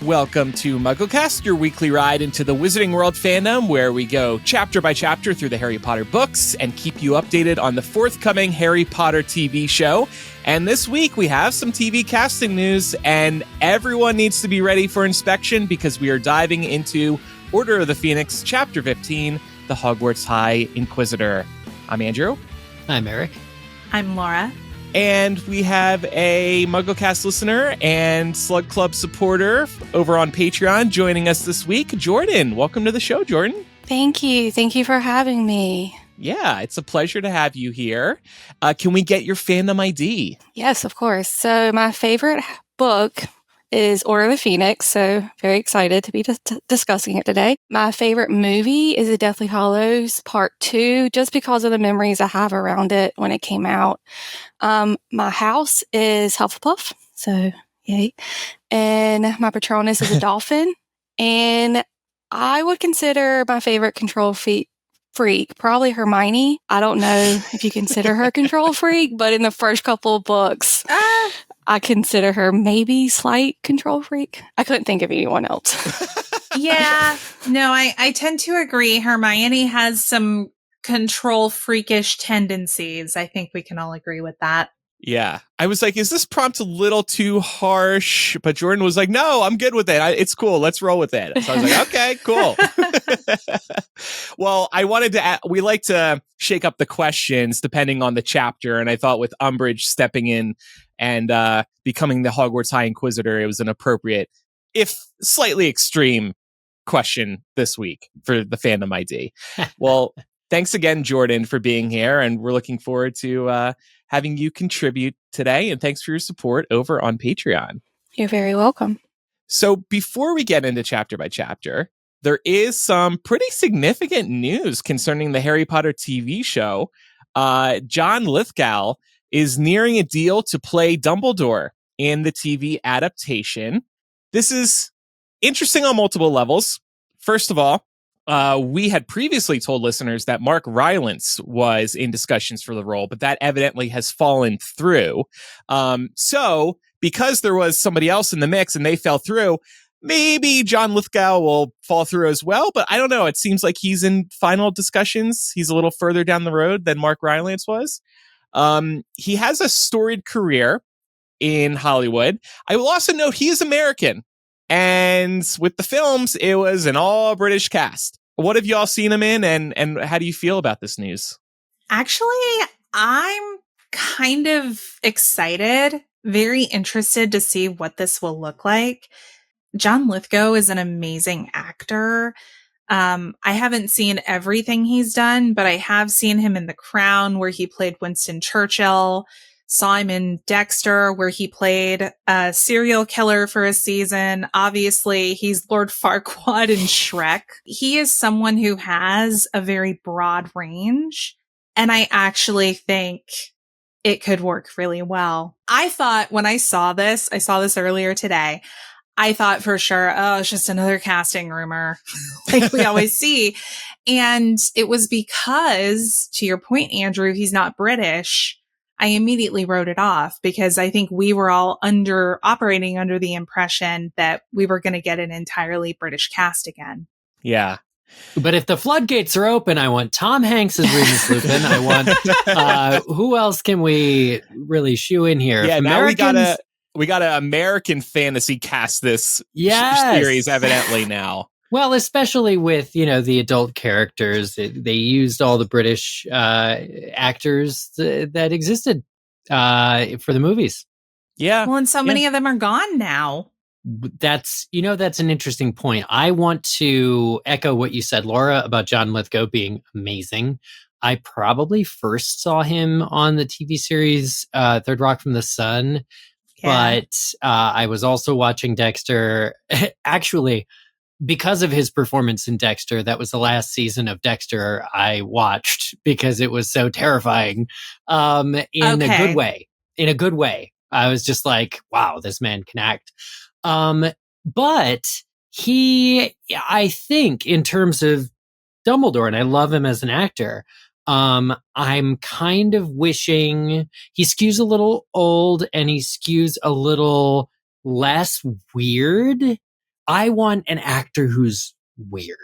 Welcome to MuggleCast, your weekly ride into the Wizarding World fandom, where we go chapter by chapter through the Harry Potter books and keep you updated on the forthcoming Harry Potter TV show. And this week we have some TV casting news, and everyone needs to be ready for inspection because we are diving into Order of the Phoenix, Chapter 15, the Hogwarts High Inquisitor. I'm Andrew. I'm Eric. I'm Laura. And we have a MuggleCast listener and Slug Club supporter over on Patreon joining us this week, Jordan. Welcome to the show, Jordan. Thank you. Thank you for having me. Yeah, it's a pleasure to have you here. Can we get your fandom ID? Yes, of course. So my favorite book is Order of the Phoenix, so very excited to be discussing it today. My favorite movie is The Deathly Hallows Part 2, just because of the memories I have around it when it came out. My house is Hufflepuff, so yay. And my Patronus is a dolphin. And I would consider my favorite control freak probably Hermione. I don't know if you consider her control freak, but in the first couple of books, I consider her maybe slight control freak. I couldn't think of anyone else. Yeah, no, I tend to agree. Hermione has some control freakish tendencies. I think we can all agree with that. Yeah. I was like, is this prompt a little too harsh? But Jordan was like, no, I'm good with it. It's cool. Let's roll with it. So I was like, okay, cool. Well, I wanted to we like to shake up the questions depending on the chapter. And I thought with Umbridge stepping in and becoming the Hogwarts High Inquisitor, it was an appropriate, if slightly extreme, question this week for the fandom ID. Well, thanks again, Jordan, for being here. And we're looking forward to having you contribute today. And thanks for your support over on Patreon. You're very welcome. So before we get into chapter by chapter, there is some pretty significant news concerning the Harry Potter TV show. John Lithgow is nearing a deal to play Dumbledore in the TV adaptation. This is interesting on multiple levels. First of all, we had previously told listeners that Mark Rylance was in discussions for the role, but that evidently has fallen through. So because there was somebody else in the mix and they fell through, maybe John Lithgow will fall through as well. But I don't know. It seems like he's in final discussions. He's a little further down the road than Mark Rylance was. He has a storied career in Hollywood. I will also note he is American. And with the films, it was an all British cast. What have you all seen him in, and how do you feel about this news? Actually, I'm kind of excited, very interested to see what this will look like. John Lithgow is an amazing actor. I haven't seen everything he's done, but I have seen him in The Crown, where he played Winston Churchill. Saw him in Dexter, where he played a serial killer for a season. Obviously, he's Lord Farquaad in Shrek. He is someone who has a very broad range, and I actually think it could work really well. I thought when I saw this earlier today, I thought for sure, oh, it's just another casting rumor like we always see. And it was because, to your point, Andrew, he's not British. I immediately wrote it off because I think we were all operating under the impression that we were going to get an entirely British cast again. Yeah. But if the floodgates are open, I want Tom Hanks as Remus Lupin. I want, who else can we really shoe in here? Yeah, now we got an American fantasy cast this series evidently now. Well, especially with, the adult characters, they used all the British actors that existed for the movies. Yeah. Well, and so many of them are gone now. That's an interesting point. I want to echo what you said, Laura, about John Lithgow being amazing. I probably first saw him on the TV series Third Rock from the Sun, but I was also watching Dexter. Actually, because of his performance in Dexter, that was the last season of Dexter I watched because it was so terrifying. A good way. In a good way. I was just like, wow, this man can act. But I think in terms of Dumbledore, and I love him as an actor, I'm kind of wishing he skews a little old and he skews a little less weird. I want an actor who's weird.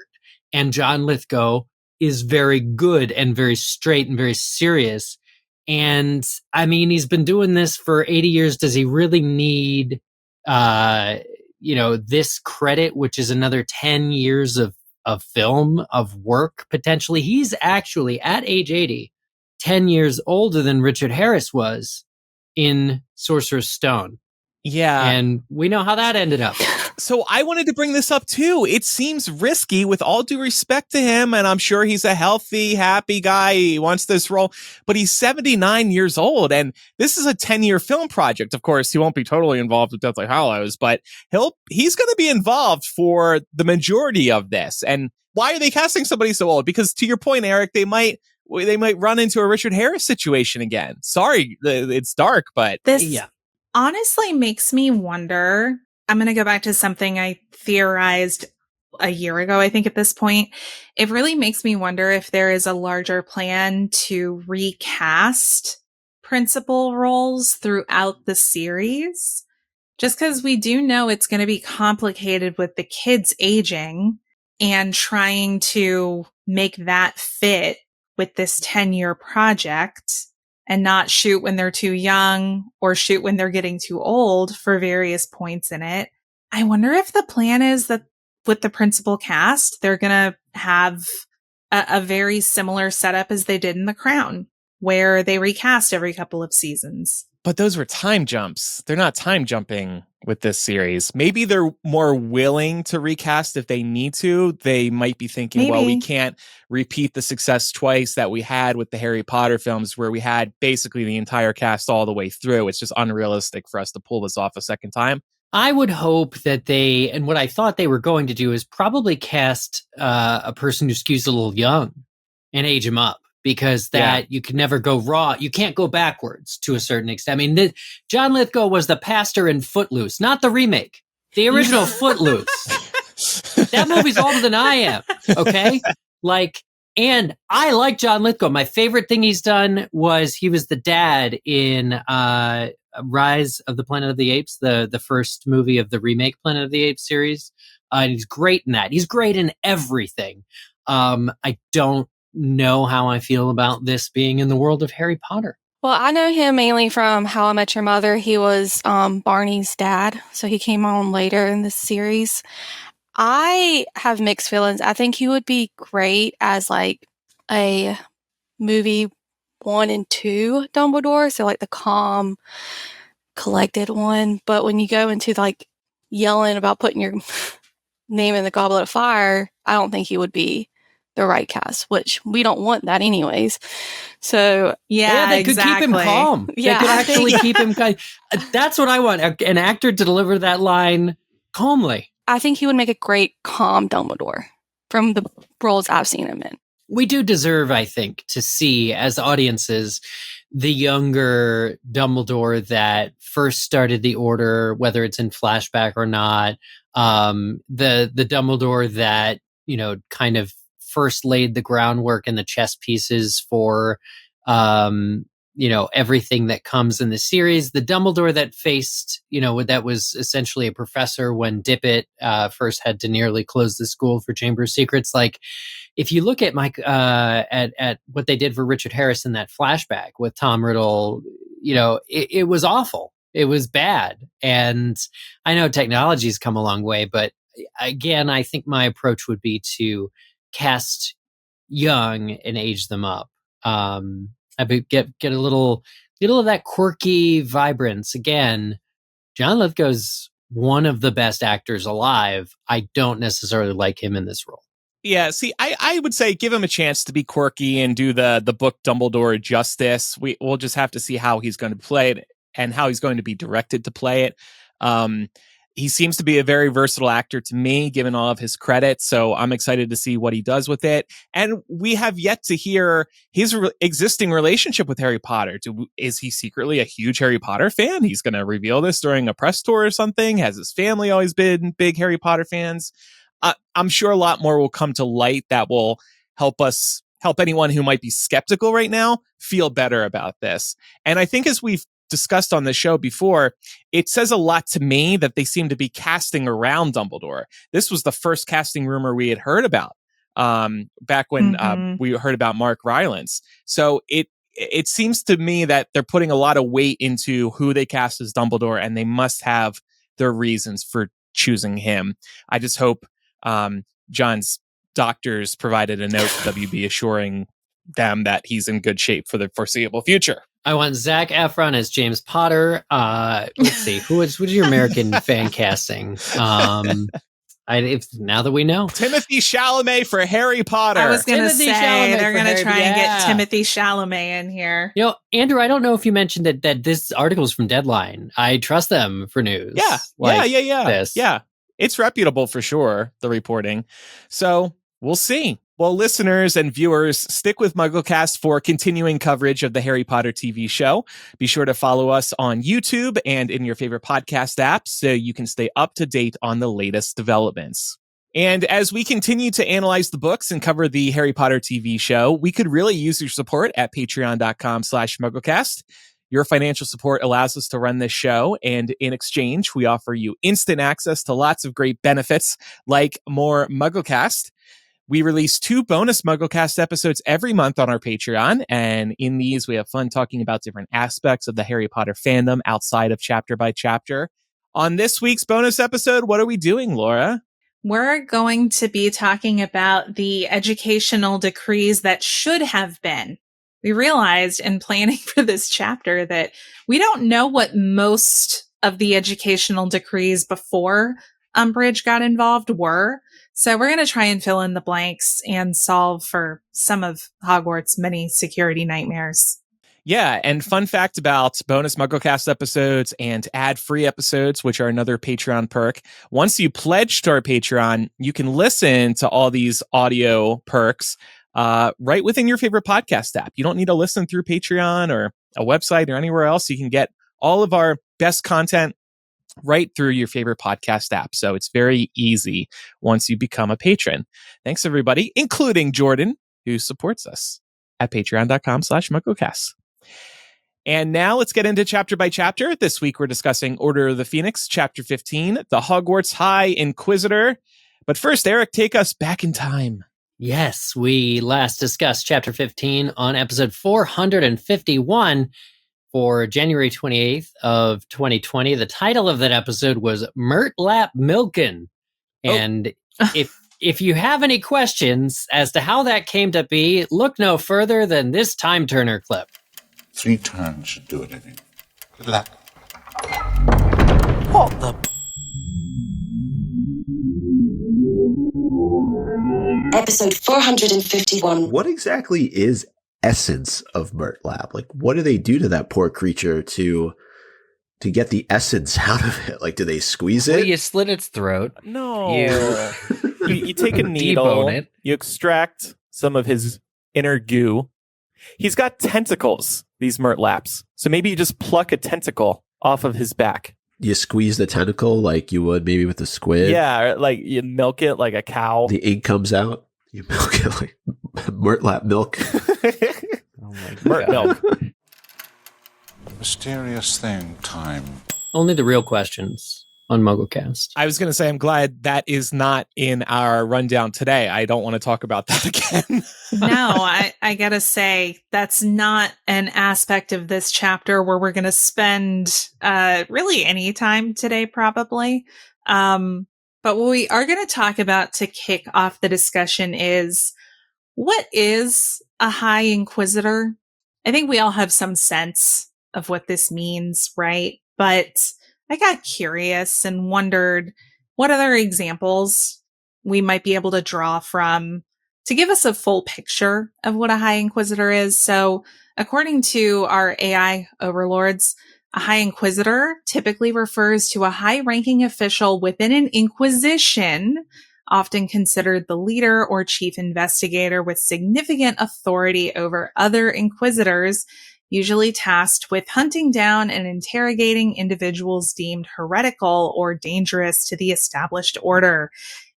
And John Lithgow is very good and very straight and very serious. And I mean, he's been doing this for 80 years. Does he really need, this credit, which is another 10 years of film, of work, potentially? He's actually, at age 80, 10 years older than Richard Harris was in Sorcerer's Stone. Yeah. And we know how that ended up. So I wanted to bring this up too. It seems risky, with all due respect to him, and I'm sure he's a healthy, happy guy. He wants this role, but he's 79 years old, and this is a 10-year film project. Of course, he won't be totally involved with Deathly Hallows, but he's going to be involved for the majority of this. And why are they casting somebody so old? Because to your point, Eric, they might run into a Richard Harris situation again. Sorry, it's dark, but this honestly makes me wonder. I'm going to go back to something I theorized a year ago, I think at this point. It really makes me wonder if there is a larger plan to recast principal roles throughout the series. Just because we do know it's going to be complicated with the kids aging and trying to make that fit with this 10-year project, and not shoot when they're too young or shoot when they're getting too old for various points in it. I wonder if the plan is that with the principal cast, they're going to have a very similar setup as they did in The Crown, where they recast every couple of seasons. But those were time jumps. They're not time jumping with this series. Maybe they're more willing to recast if they need to. They might be thinking, well, we can't repeat the success twice that we had with the Harry Potter films, where we had basically the entire cast all the way through. It's just unrealistic for us to pull this off a second time. I would hope that and what I thought they were going to do is probably cast a person who skews a little young and age him up. Because you can never go raw. You can't go backwards to a certain extent. I mean, John Lithgow was the pastor in Footloose, not the remake. The original Footloose. That movie's older than I am. Okay? And I like John Lithgow. My favorite thing he's done was he was the dad in Rise of the Planet of the Apes, the first movie of the remake Planet of the Apes series. And he's great in that. He's great in everything. I don't know how I feel about this being in the world of Harry Potter. Well, I know him mainly from How I Met Your Mother. He was Barney's dad, so he came on later in the series. I have mixed feelings. I think he would be great as a movie 1 and 2 Dumbledore, so the calm, collected one. But when you go into yelling about putting your name in the Goblet of Fire, I don't think he would be the right cast, which we don't want that anyways. So they could keep him calm. Yeah, they could actually keep him calm. That's what I want, an actor to deliver that line calmly. I think he would make a great calm Dumbledore from the roles I've seen him in. We do deserve, I think, to see as audiences the younger Dumbledore that first started the Order, whether it's in flashback or not. The Dumbledore that kind of first laid the groundwork and the chess pieces for, everything that comes in the series. The Dumbledore that faced, that was essentially a professor when Dippet first had to nearly close the school for Chamber of Secrets. If you look at at what they did for Richard Harris in that flashback with Tom Riddle, it was awful. It was bad. And I know technology's come a long way, but again, I think my approach would be to cast young and age them up. I would get a little of that quirky vibrance. Again, John Lithgow's one of the best actors alive. I don't necessarily like him in this role. Yeah, see, I would say give him a chance to be quirky and do the book Dumbledore justice. We'll just have to see how he's going to play it and how he's going to be directed to play it. He seems to be a very versatile actor to me, given all of his credits. So I'm excited to see what he does with it. And we have yet to hear his existing relationship with Harry Potter. Is he secretly a huge Harry Potter fan? He's going to reveal this during a press tour or something. Has his family always been big Harry Potter fans? I'm sure a lot more will come to light that will help anyone who might be skeptical right now feel better about this. And I think as we've discussed on the show before, it says a lot to me that they seem to be casting around Dumbledore. This was the first casting rumor we had heard about back when we heard about Mark Rylance. So it seems to me that they're putting a lot of weight into who they cast as Dumbledore, and they must have their reasons for choosing him. I just hope John's doctors provided a note to WB assuring them that he's in good shape for the foreseeable future. I want Zac Efron as James Potter. Let's see, who's your American fan casting? Now that we know, Timothy Chalamet for Harry Potter. I was going to say Chalamet they're going to try and get yeah. Timothy Chalamet in here. You know, Andrew, I don't know if you mentioned that this article is from Deadline. I trust them for news. Yeah. It's reputable for sure, the reporting. So we'll see. Well, listeners and viewers, stick with MuggleCast for continuing coverage of the Harry Potter TV show. Be sure to follow us on YouTube and in your favorite podcast apps so you can stay up to date on the latest developments. And as we continue to analyze the books and cover the Harry Potter TV show, we could really use your support at patreon.com/MuggleCast. Your financial support allows us to run this show, and in exchange, we offer you instant access to lots of great benefits, like more MuggleCast. We release 2 bonus MuggleCast episodes every month on our Patreon, and in these, we have fun talking about different aspects of the Harry Potter fandom outside of chapter by chapter. On this week's bonus episode, what are we doing, Laura? We're going to be talking about the educational decrees that should have been. We realized in planning for this chapter that we don't know what most of the educational decrees before Umbridge got involved were. So we're going to try and fill in the blanks and solve for some of Hogwarts' many security nightmares. Yeah, and fun fact about bonus MuggleCast episodes and ad-free episodes, which are another Patreon perk. Once you pledge to our Patreon, you can listen to all these audio perks right within your favorite podcast app. You don't need to listen through Patreon or a website or anywhere else. You can get all of our best content right through your favorite podcast app. So it's very easy once you become a patron. Thanks, everybody, including Jordan, who supports us at patreon.com/MuggleCast. And now let's get into chapter by chapter. This week, we're discussing Order of the Phoenix, chapter 15, the Hogwarts High Inquisitor. But first, Eric, take us back in time. Yes, we last discussed chapter 15 on episode 451 for January 28th of 2020. The title of that episode was Murtlap Milkin. And if you have any questions as to how that came to be, look no further than this time turner clip. 3 turns should do it, I think. Good luck. What the... Episode 451. What exactly is essence of Murtlap? Like, what do they do to that poor creature to get the essence out of it? Like, do they squeeze it? Well, you slit its throat. No. You take a needle, Debone it. you extract some of his inner goo. He's got tentacles, these Murtlaps. So maybe you just pluck a tentacle off of his back. You squeeze the tentacle like you would maybe with a squid? Yeah, or like you milk it like a cow. The ink comes out. You milk it like Murtlap milk. Oh my God. Milk. Mysterious thing, time. Only the real questions on MuggleCast. I was going to say, I'm glad that is not in our rundown today. I don't want to talk about that again. No, I gotta say, that's not an aspect of this chapter where we're gonna spend really any time today, probably. But what we are gonna talk about to kick off the discussion is, what is a High Inquisitor? I think we all have some sense of what this means, right? But I got curious and wondered what other examples we might be able to draw from to give us a full picture of what a High Inquisitor is. So according to our AI overlords, a High Inquisitor typically refers to a high-ranking official within an inquisition, often considered the leader or chief investigator with significant authority over other inquisitors, usually tasked with hunting down and interrogating individuals deemed heretical or dangerous to the established order.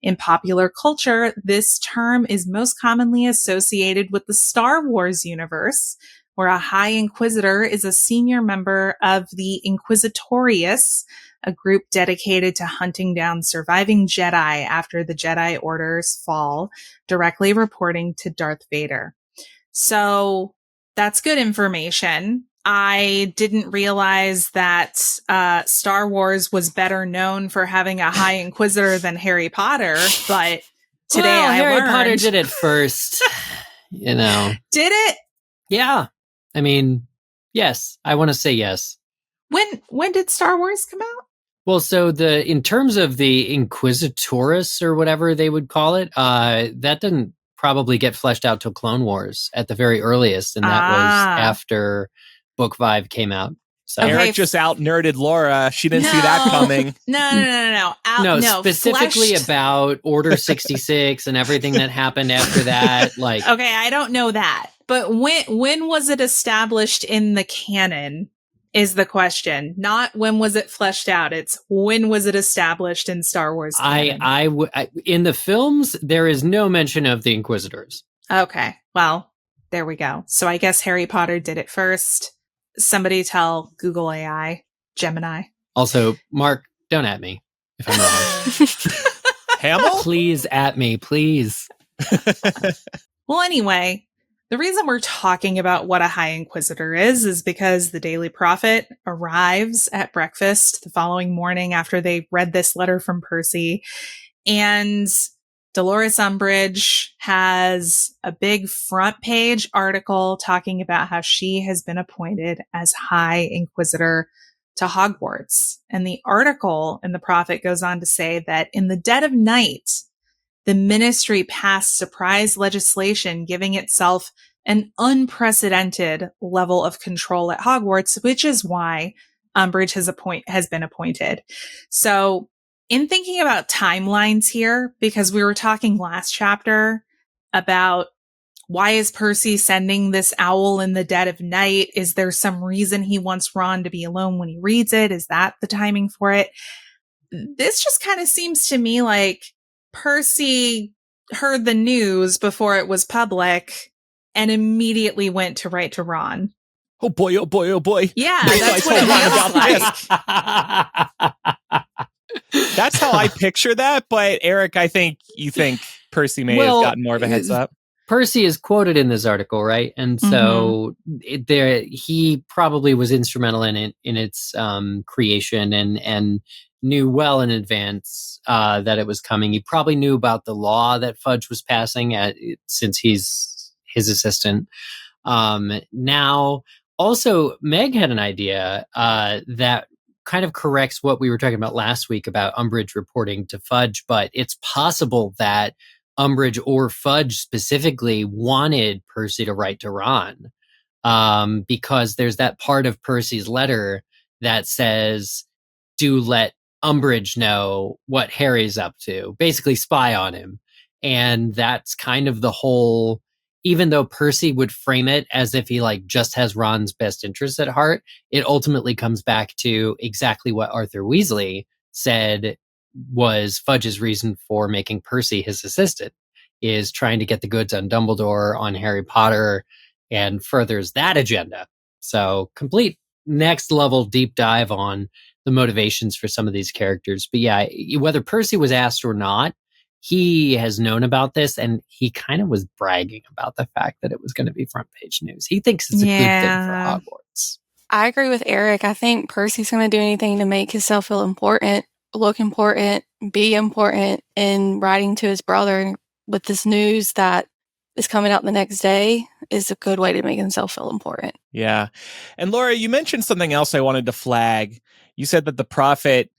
In popular culture, this term is most commonly associated with the Star Wars universe, where a High Inquisitor is a senior member of the Inquisitorius, a group dedicated to hunting down surviving Jedi after the Jedi Order's fall, directly reporting to Darth Vader. So that's good information. I didn't realize that Star Wars was better known for having a High Inquisitor than Harry Potter, but today Harry learned. Potter did it first. You know. Did it? Yeah. I mean, yes. I want to say yes. When did Star Wars come out? Well, so in terms of the Inquisitors or whatever they would call it, that didn't probably get fleshed out till Clone Wars at the very earliest, and that was after Book 5 came out. So Eric just out nerded Laura. She didn't see that coming. No. Specifically about Order 66 and everything that happened after that. Like, okay, I don't know that, but when was it established in the canon? Is the question. Not when was it fleshed out. It's when was it established in Star Wars canon? In the films, there is no mention of the Inquisitors. Okay. Well, there we go. So I guess Harry Potter did it first. Somebody tell Google AI, Gemini. Also, Mark, don't at me if I'm wrong. Hamill? Please at me, please. Well, anyway, the reason we're talking about what a High Inquisitor is because the Daily Prophet arrives at breakfast the following morning after they read this letter from Percy. And Dolores Umbridge has a big front page article talking about how she has been appointed as High Inquisitor to Hogwarts. And the article in the Prophet goes on to say that in the dead of night, the ministry passed surprise legislation giving itself an unprecedented level of control at Hogwarts, which is why Umbridge has been appointed. So in thinking about timelines here, because we were talking last chapter about why is Percy sending this owl in the dead of night? Is there some reason he wants Ron to be alone when he reads it? Is that the timing for it? This just kind of seems to me like Percy heard the news before it was public and immediately went to write to Ron. Oh boy, oh boy, oh boy. Yeah, that's what it feels like. That's how I picture that, but Eric, I think you think Percy may have gotten more of a heads up. Percy is quoted in this article, right? And so he probably was instrumental in its creation and knew well in advance that it was coming. He probably knew about the law that Fudge was passing since he's his assistant. Now, also, Meg had an idea that kind of corrects what we were talking about last week about Umbridge reporting to Fudge, but it's possible that Umbridge or Fudge specifically wanted Percy to write to Ron, because there's that part of Percy's letter that says, do let Umbridge know what Harry's up to, basically spy on him. And that's kind of the whole, even though Percy would frame it as if he just has Ron's best interests at heart, it ultimately comes back to exactly what Arthur Weasley said was Fudge's reason for making Percy his assistant, is trying to get the goods on Dumbledore, on Harry Potter, and furthers that agenda. So complete next level deep dive on the motivations for some of these characters. But yeah, whether Percy was asked or not, he has known about this, and he kind of was bragging about the fact that it was going to be front page news. He thinks it's a good thing for Hogwarts. I agree with Eric. I think Percy's going to do anything to make himself feel important, look important, be important, in writing to his brother with this news that is coming out the next day is a good way to make himself feel important. Yeah. And Laura, you mentioned something else I wanted to flag. You said that the prophet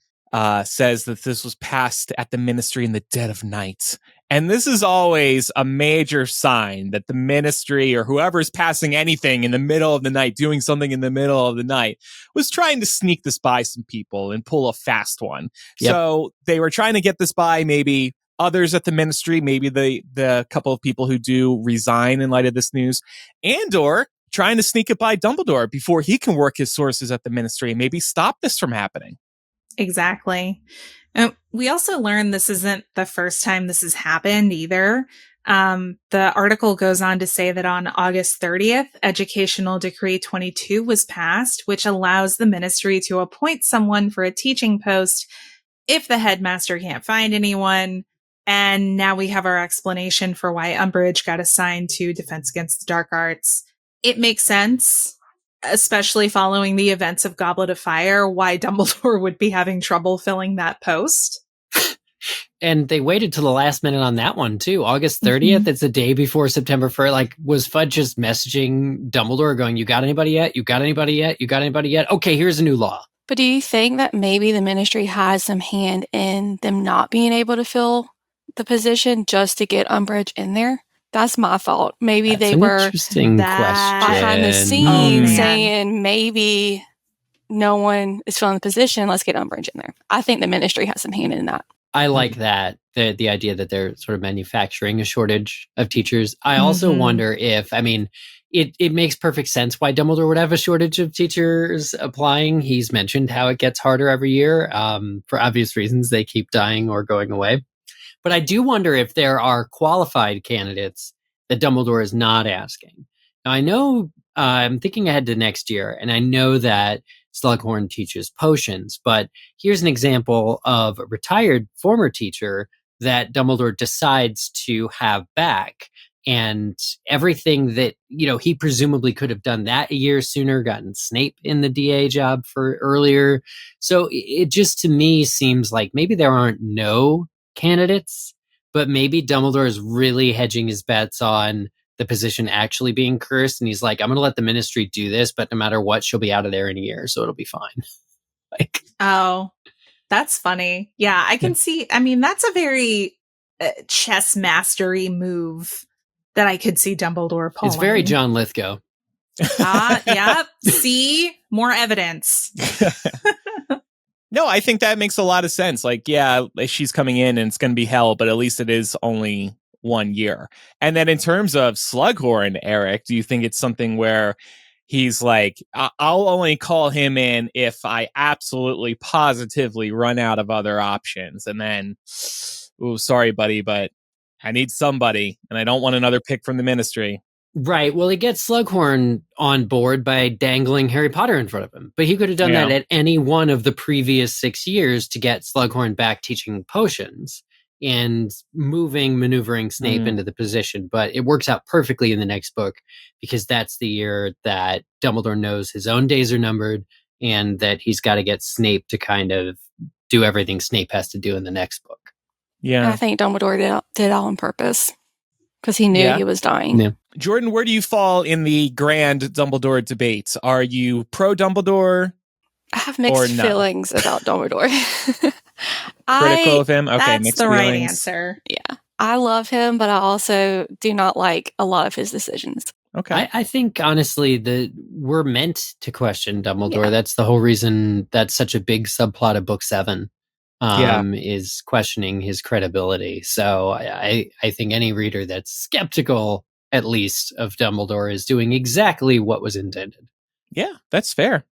says that this was passed at the ministry in the dead of night. And this is always a major sign that the ministry or whoever's passing anything in the middle of the night, doing something in the middle of the night, was trying to sneak this by some people and pull a fast one. Yep. So they were trying to get this by maybe others at the ministry, maybe the couple of people who do resign in light of this news, and or trying to sneak it by Dumbledore before he can work his sources at the ministry and maybe stop this from happening. Exactly. We also learned this isn't the first time this has happened either. The article goes on to say that on August 30th, Educational Decree 22 was passed, which allows the ministry to appoint someone for a teaching post if the headmaster can't find anyone. And now we have our explanation for why Umbridge got assigned to Defense Against the Dark Arts. It makes sense, especially following the events of Goblet of Fire, why Dumbledore would be having trouble filling that post. And they waited till the last minute on that one, too. August 30th, it's the day before September 1st. Like, was Fudge just messaging Dumbledore going, you got anybody yet? You got anybody yet? You got anybody yet? Okay, here's a new law. But do you think that maybe the ministry has some hand in them not being able to fill the position just to get Umbridge in there? That's my fault. Maybe That's they an were interesting question. behind the scenes man. saying maybe no one is filling the position. Let's get Umbridge in there. I think the ministry has some hand in that. I like that, the idea that they're sort of manufacturing a shortage of teachers. I also wonder if, I mean, it makes perfect sense why Dumbledore would have a shortage of teachers applying. He's mentioned how it gets harder every year. For obvious reasons, they keep dying or going away. But I do wonder if there are qualified candidates that Dumbledore is not asking. Now, I know I'm thinking ahead to next year, and I know that Slughorn teaches potions, but here's an example of a retired former teacher that Dumbledore decides to have back. And everything that, he presumably could have done that a year sooner, gotten Snape in the DA job for earlier. So it just, to me, seems like maybe there aren't no candidates, but maybe Dumbledore is really hedging his bets on the position actually being cursed. And he's like, I'm going to let the ministry do this, but no matter what, she'll be out of there in a year. So it'll be fine. Oh, that's funny. Yeah, I can see. I mean, that's a very chess mastery move that I could see Dumbledore pulling. It's very John Lithgow. Yep. See, more evidence. No, I think that makes a lot of sense. Like, yeah, she's coming in and it's going to be hell, but at least it is only 1 year. And then in terms of Slughorn, Eric, do you think it's something where he's like, I'll only call him in if I absolutely positively run out of other options. And then, oh, sorry, buddy, but I need somebody and I don't want another pick from the ministry. Right. Well, he gets Slughorn on board by dangling Harry Potter in front of him. But he could have done that at any one of the previous 6 years to get Slughorn back teaching potions and maneuvering Snape into the position. But it works out perfectly in the next book because that's the year that Dumbledore knows his own days are numbered and that he's got to get Snape to kind of do everything Snape has to do in the next book. Yeah. I think Dumbledore did all on purpose because he knew he was dying. Yeah. Jordan, where do you fall in the grand Dumbledore debate? Are you pro Dumbledore? I have mixed feelings about Dumbledore. Critical of him? Okay, that's mixed the feelings. right answer. Yeah. I love him, but I also do not like a lot of his decisions. Okay. I think, honestly, that we're meant to question Dumbledore. Yeah. That's the whole reason that's such a big subplot of Book 7. Is questioning his credibility. So I think any reader that's skeptical, at least, of Dumbledore is doing exactly what was intended. Yeah, that's fair.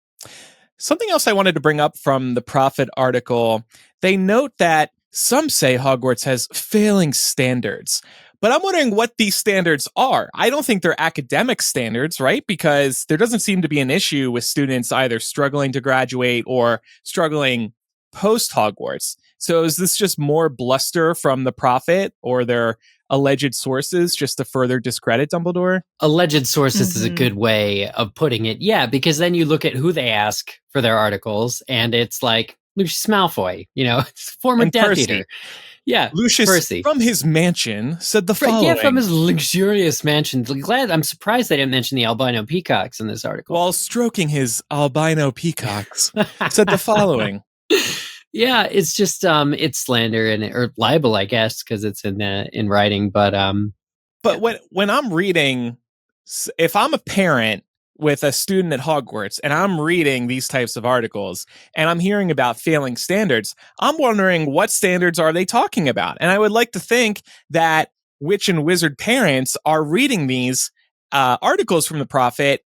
Something else I wanted to bring up from the Prophet article, they note that some say Hogwarts has failing standards. But I'm wondering what these standards are. I don't think they're academic standards, right? Because there doesn't seem to be an issue with students either struggling to graduate or struggling post Hogwarts. So is this just more bluster from the Prophet or their alleged sources just to further discredit Dumbledore? Alleged sources is a good way of putting it. Yeah, because then you look at who they ask for their articles and it's like Lucius Malfoy, former and Death Percy. Eater. Yeah, Lucius Percy. From his mansion said the following. Yeah, from his luxurious mansion. I'm surprised they didn't mention the albino peacocks in this article. While stroking his albino peacocks, said the following. Yeah, it's just it's slander or libel, I guess, because it's in writing. But when I'm reading, if I'm a parent with a student at Hogwarts and I'm reading these types of articles and I'm hearing about failing standards, I'm wondering what standards are they talking about? And I would like to think that witch and wizard parents are reading these articles from the Prophet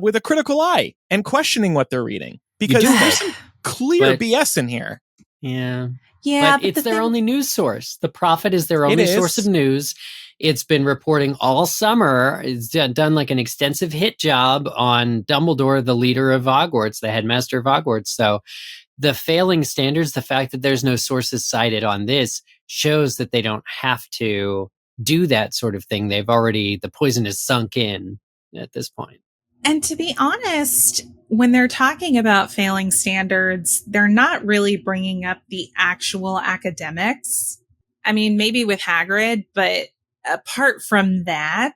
with a critical eye and questioning what they're reading because there's some clear BS in here. Yeah. Yeah, but it's their only news source. The Prophet is their only source of news. It's been reporting all summer. It's done like an extensive hit job on Dumbledore, the leader of Hogwarts, the headmaster of Hogwarts. So the failing standards, the fact that there's no sources cited on this shows that they don't have to do that sort of thing. The poison is sunk in at this point. And to be honest, when they're talking about failing standards, they're not really bringing up the actual academics. I mean, maybe with Hagrid, but apart from that,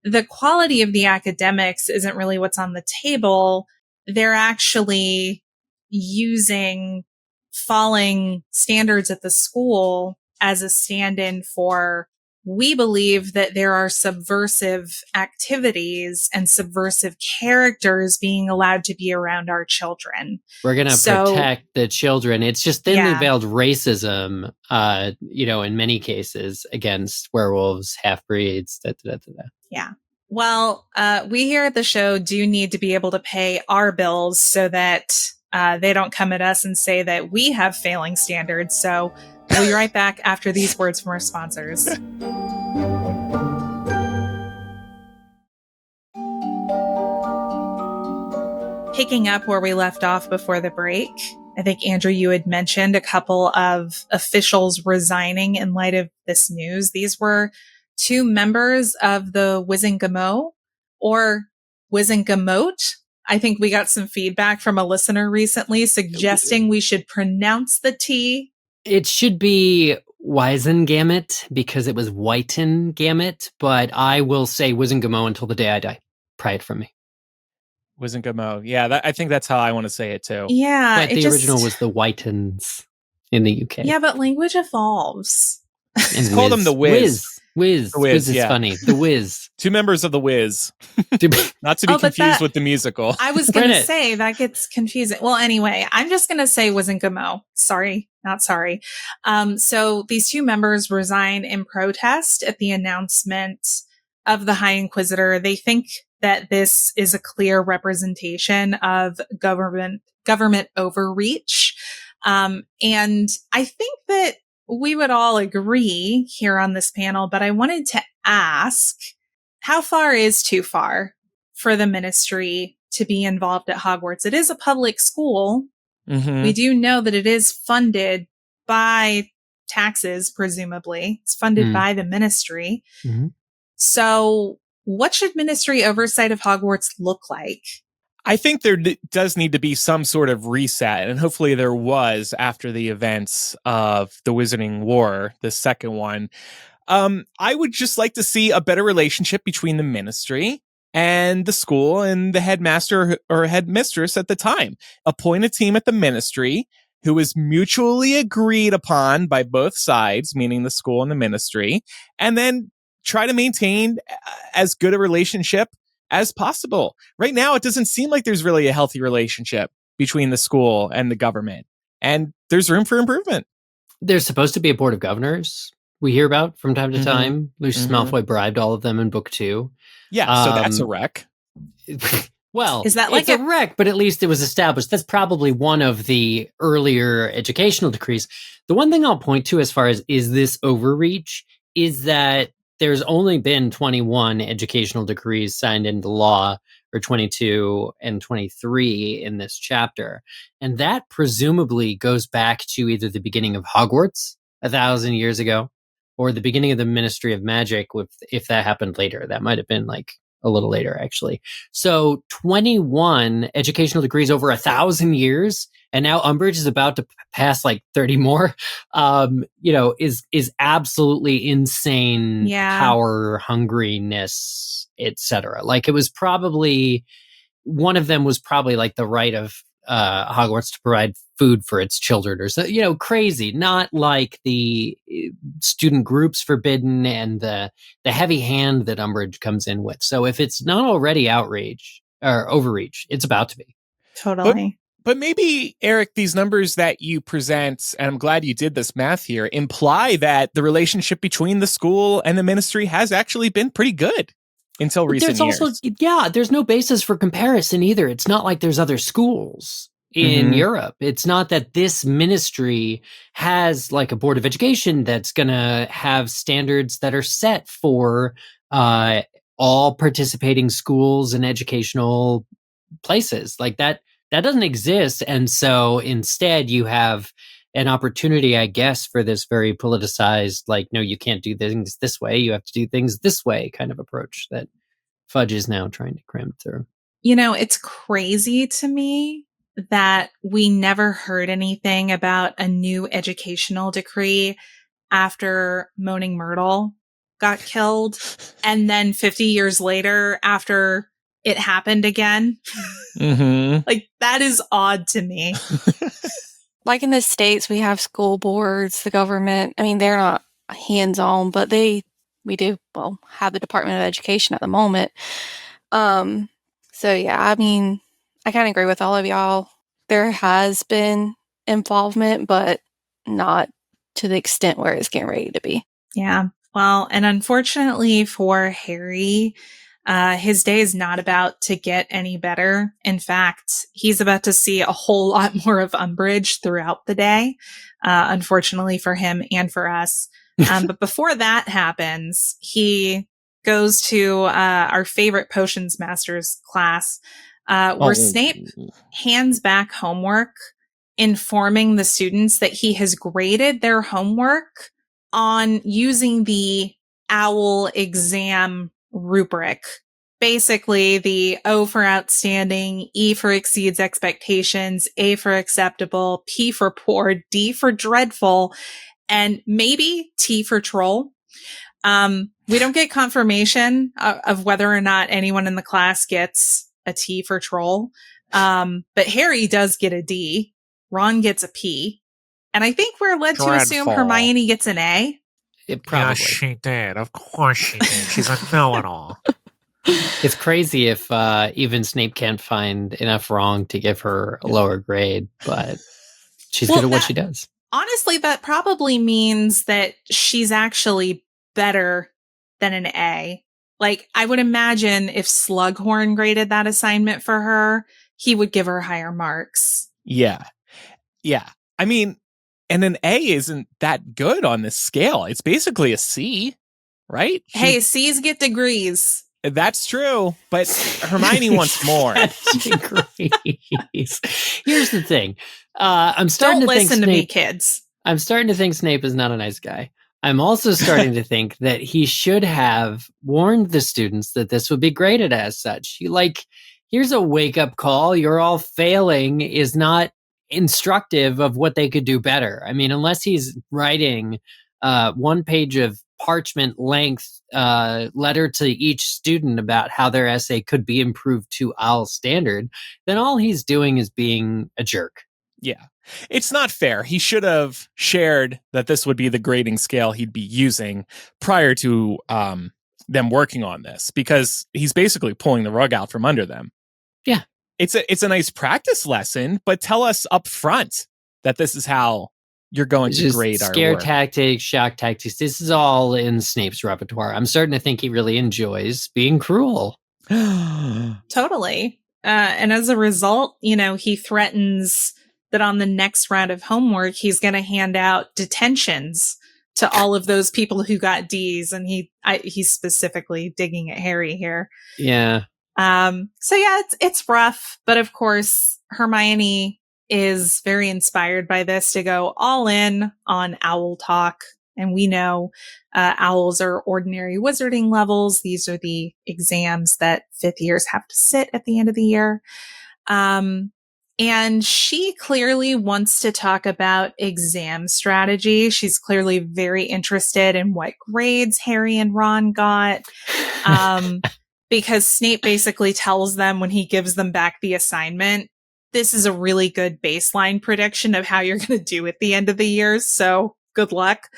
the quality of the academics isn't really what's on the table. They're actually using falling standards at the school as a stand-in for, we believe that there are subversive activities and subversive characters being allowed to be around our children. We're going to protect the children. It's just thinly veiled racism, in many cases against werewolves, half-breeds, Yeah. Well, we here at the show do need to be able to pay our bills so that they don't come at us and say that we have failing standards. So we'll be right back after these words from our sponsors. Picking up where we left off before the break, I think, Andrew, you had mentioned a couple of officials resigning in light of this news. These were 2 members of the Wizengamot, or Wizengamot. I think we got some feedback from a listener recently suggesting we should pronounce the T. It should be Wizengamot because it was Whitengamot, but I will say Wizengamot until the day I die. Pry it from me. Wizengamot. Yeah, I think that's how I want to say it too. Yeah. But the original was the Whitens in the UK. Yeah, but language evolves. Just call them the Wiz. Wiz is funny. The Wiz. 2 members of the Wiz. Not to be confused with the musical. I was going to say that gets confusing. Well, anyway, I'm just going to say Wizengamot. Sorry, not sorry. So these 2 members resign in protest at the announcement of the High Inquisitor. They think that this is a clear representation of government overreach. And I think that we would all agree here on this panel, but I wanted to ask, how far is too far for the ministry to be involved at Hogwarts? It is a public school. Mm-hmm. We do know that it is funded by taxes, presumably. It's funded by the ministry. Mm-hmm. So what should ministry oversight of Hogwarts look like? I think there does need to be some sort of reset, and hopefully there was after the events of the Wizarding War, the second one. I would just like to see a better relationship between the ministry and the school and the headmaster or headmistress at the time. Appoint a team at the ministry who is mutually agreed upon by both sides, meaning the school and the ministry, and then try to maintain as good a relationship as possible. Right now, it doesn't seem like there's really a healthy relationship between the school and the government, and there's room for improvement. There's supposed to be a board of governors we hear about from time to time. Lucius Malfoy bribed all of them in book 2. Yeah, so that's a wreck. Well, is that like it's a wreck, but at least it was established. That's probably one of the earlier educational decrees. The one thing I'll point to as far as is this overreach is that there's only been 21 educational decrees signed into law, or 22 and 23 in this chapter. And that presumably goes back to either the beginning of Hogwarts 1,000 years ago, or the beginning of the Ministry of Magic, if that happened later. That might have been like a little later, actually. So 21 educational degrees over 1,000 years. And now Umbridge is about to pass like 30 more, is absolutely insane power hungriness, etc. Like, it was probably, one of them was probably like the right of Hogwarts to provide food for its children, or so, crazy. Not like the student groups forbidden and the heavy hand that Umbridge comes in with. So if it's not already outrage or overreach, it's about to be. Totally. But maybe, Eric, these numbers that you present, and I'm glad you did this math here, imply that the relationship between the school and the ministry has actually been pretty good until recent years. Also, there's no basis for comparison either. It's not like there's other schools. in Mhm. Europe. It's not that this ministry has like a board of education that's going to have standards that are set for all participating schools and educational places. Like that doesn't exist. And so instead you have an opportunity, I guess, for this very politicized, like, no, you can't do things this way. You have to do things this way kind of approach that Fudge is now trying to cram through. You know, it's crazy to me that we never heard anything about a new educational decree after Moaning Myrtle got killed. And then 50 years later, after it happened again. Mhm. Like, that is odd to me. Like in the States, we have school boards, the government. I mean, they're not hands-on, but we do, well, have the Department of Education at the moment. So yeah, I mean, I kind of agree with all of y'all. There has been involvement, but not to the extent where it's getting ready to be. Yeah. Well, and unfortunately for Harry, his day is not about to get any better. In fact, he's about to see a whole lot more of Umbridge throughout the day, unfortunately for him and for us. But before that happens, he goes to our favorite potions masters class, where Snape hands back homework, informing the students that he has graded their homework on using the OWL exam rubric. Basically, the O for outstanding, E for exceeds expectations, A for acceptable, P for poor, D for dreadful, and maybe T for troll. We don't get confirmation of whether or not anyone in the class gets a T for troll. But Harry does get a D. Ron gets a P. And I think we're led to assume Hermione gets an A. Probably. Yeah, she did. Of course she did. She's a know-it-all. It's crazy if even Snape can't find enough wrong to give her a lower grade, but she's good at what she does. Honestly, that probably means that she's actually better than an A. Like, I would imagine if Slughorn graded that assignment for her, he would give her higher marks. Yeah. Yeah. I mean, and an A isn't that good on this scale. It's basically a C, right? Hey, C's get degrees. That's true, but Hermione wants more. Degrees. Here's the thing. I'm starting Don't to think listen to me, Snape, kids. I'm starting to think Snape is not a nice guy. I'm also starting to think that he should have warned the students that this would be graded as such. Here's a wake-up call. You're all failing is not instructive of what they could do better. I mean, unless he's writing 1 page of parchment length letter to each student about how their essay could be improved to OWL standard, then all he's doing is being a jerk. Yeah. It's not fair. He should have shared that this would be the grading scale he'd be using prior to them working on this, because he's basically pulling the rug out from under them. Yeah. It's a nice practice lesson, but tell us up front that this is how you're going to grade our scare work. tactics, shock tactics. This is all in Snape's repertoire. I'm starting to think he really enjoys being cruel. Totally. And as a result, he threatens that on the next round of homework, he's going to hand out detentions to all of those people who got D's. And he's specifically digging at Harry here. Yeah. So yeah, it's rough. But of course, Hermione is very inspired by this to go all in on OWL talk. And we know OWLs are ordinary wizarding levels. These are the exams that fifth years have to sit at the end of the year. And she clearly wants to talk about exam strategy. She's clearly very interested in what grades Harry and Ron got. Because Snape basically tells them when he gives them back the assignment, this is a really good baseline prediction of how you're going to do at the end of the year. So good luck.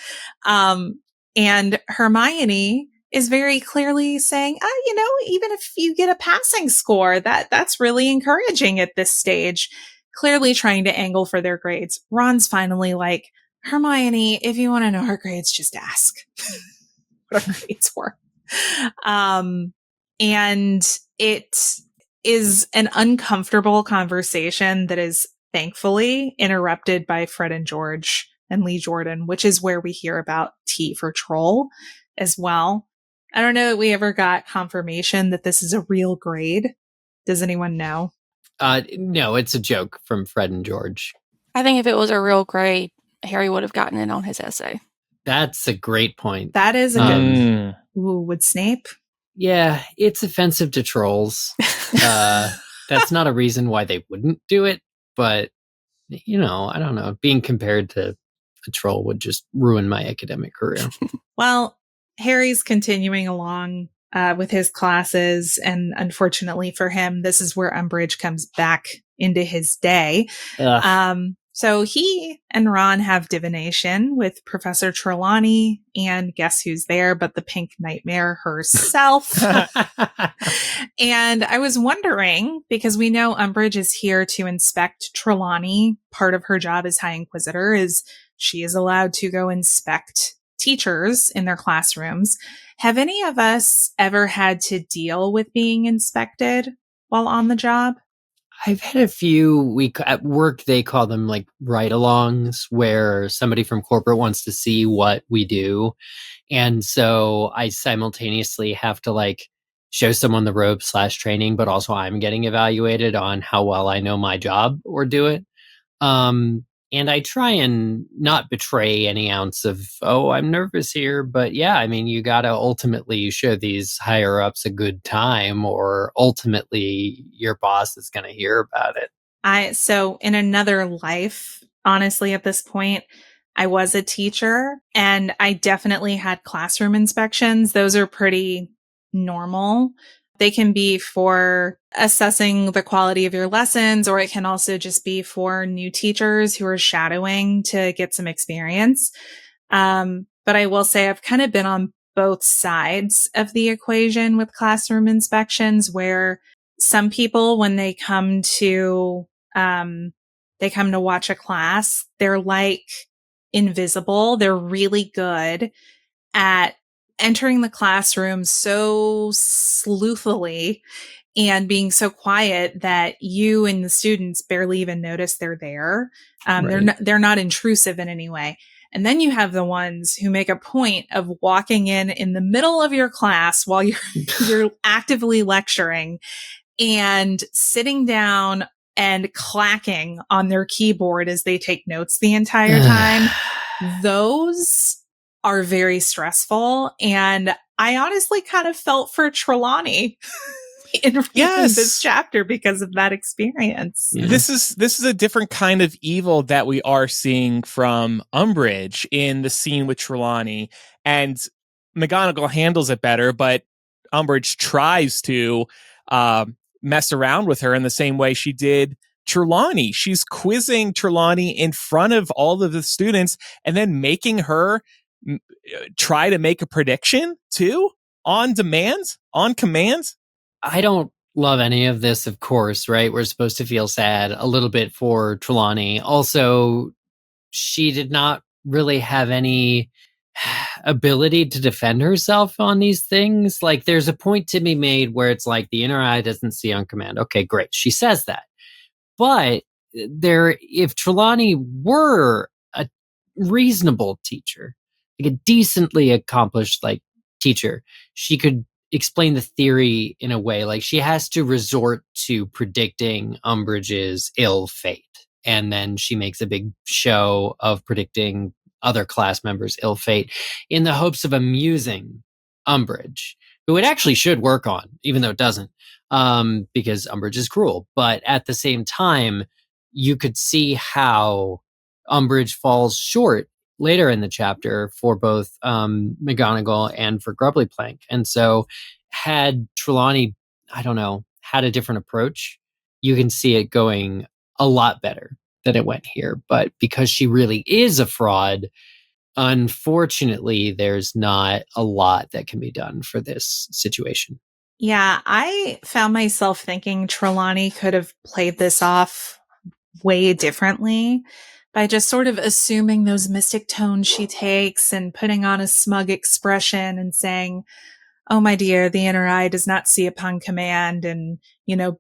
And Hermione is very clearly saying, even if you get a passing score, that's really encouraging at this stage, clearly trying to angle for their grades. Ron's finally like, Hermione, if you want to know our grades, just ask what our grades were. And it is an uncomfortable conversation that is thankfully, interrupted by Fred and George and Lee Jordan, which is where we hear about T for troll as well. I don't know that we ever got confirmation that this is a real grade. Does anyone know? No, it's a joke from Fred and George. I think if it was a real grade, Harry would have gotten it on his essay. That's a great point. That is a good. Ooh, would Snape? Yeah, it's offensive to trolls. That's not a reason why they wouldn't do it, but, you know, I don't know. Being compared to a troll would just ruin my academic career. Well, Harry's continuing along with his classes, and unfortunately for him, this is where Umbridge comes back into his day. So he and Ron have divination with Professor Trelawney, and guess who's there but the Pink Nightmare herself. And I was wondering, because we know Umbridge is here to inspect Trelawney. Part of her job as High Inquisitor is she is allowed to go inspect teachers in their classrooms. Have any of us ever had to deal with being inspected while on the job? I've had a few. At work, they call them like ride-alongs, where somebody from corporate wants to see what we do. And so I simultaneously have to like show someone the ropes / training, but also I'm getting evaluated on how well I know my job or do it. And I try and not betray any ounce of, oh, I'm nervous here. But yeah, I mean, you got to ultimately show these higher ups a good time, or ultimately your boss is going to hear about it. So in another life, honestly, at this point, I was a teacher and I definitely had classroom inspections. Those are pretty normal. They can be for assessing the quality of your lessons, or it can also just be for new teachers who are shadowing to get some experience. But I will say I've kind of been on both sides of the equation with classroom inspections, where some people, when they come to watch a class, they're like invisible. They're really good at entering the classroom so sleuthily and being so quiet that you and the students barely even notice they're there. Right. They're not intrusive in any way. And then you have the ones who make a point of walking in the middle of your class while you're actively lecturing and sitting down and clacking on their keyboard as they take notes the entire time. Those are very stressful. And I honestly kind of felt for Trelawney in reading this chapter because of that experience. Yeah. This is a different kind of evil that we are seeing from Umbridge in the scene with Trelawney. And McGonagall handles it better, but Umbridge tries to mess around with her in the same way she did Trelawney. She's quizzing Trelawney in front of all of the students and then making her try to make a prediction too, on demand, on command. I don't love any of this, of course, right? We're supposed to feel sad a little bit for Trelawney. Also, she did not really have any ability to defend herself on these things. Like, there's a point to be made where it's like the inner eye doesn't see on command. Okay, great. She says that. But if Trelawney were a reasonable teacher, like a decently accomplished like teacher, she could explain the theory in a way. Like, she has to resort to predicting Umbridge's ill fate, and then she makes a big show of predicting other class members' ill fate in the hopes of amusing Umbridge, who it actually should work on, even though it doesn't, because Umbridge is cruel. But at the same time, you could see how Umbridge falls short later in the chapter for both McGonagall and for Grubbly Plank. And so had Trelawney, I don't know, had a different approach, you can see it going a lot better than it went here. But because she really is a fraud, unfortunately, there's not a lot that can be done for this situation. Yeah, I found myself thinking Trelawney could have played this off way differently by just sort of assuming those mystic tones she takes and putting on a smug expression and saying, oh, my dear, the inner eye does not see upon command, and,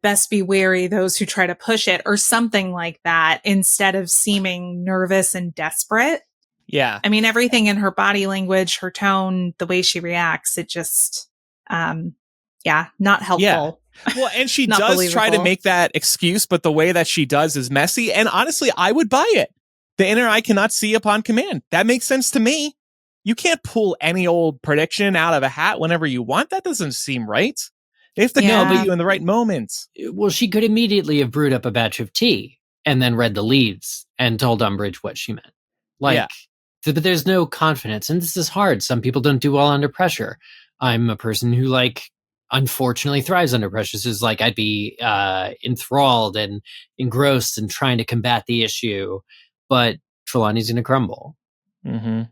best be wary those who try to push it, or something like that, instead of seeming nervous and desperate. Yeah. I mean, everything in her body language, her tone, the way she reacts, it just, not helpful. Yeah. Well, and she Not does try to believable. make that excuse, but the way that she does is messy. And honestly, I would buy it. The inner eye cannot see upon command. That makes sense to me. You can't pull any old prediction out of a hat whenever you want. That doesn't seem right. They have to come to you in the right moments. Well, she could immediately have brewed up a batch of tea and then read the leaves and told Umbridge what she meant. But there's no confidence. And this is hard. Some people don't do well under pressure. I'm a person who, unfortunately thrives under pressure. So it's I'd be enthralled and engrossed and trying to combat the issue. But Trelawney's going to crumble. Mm-hmm.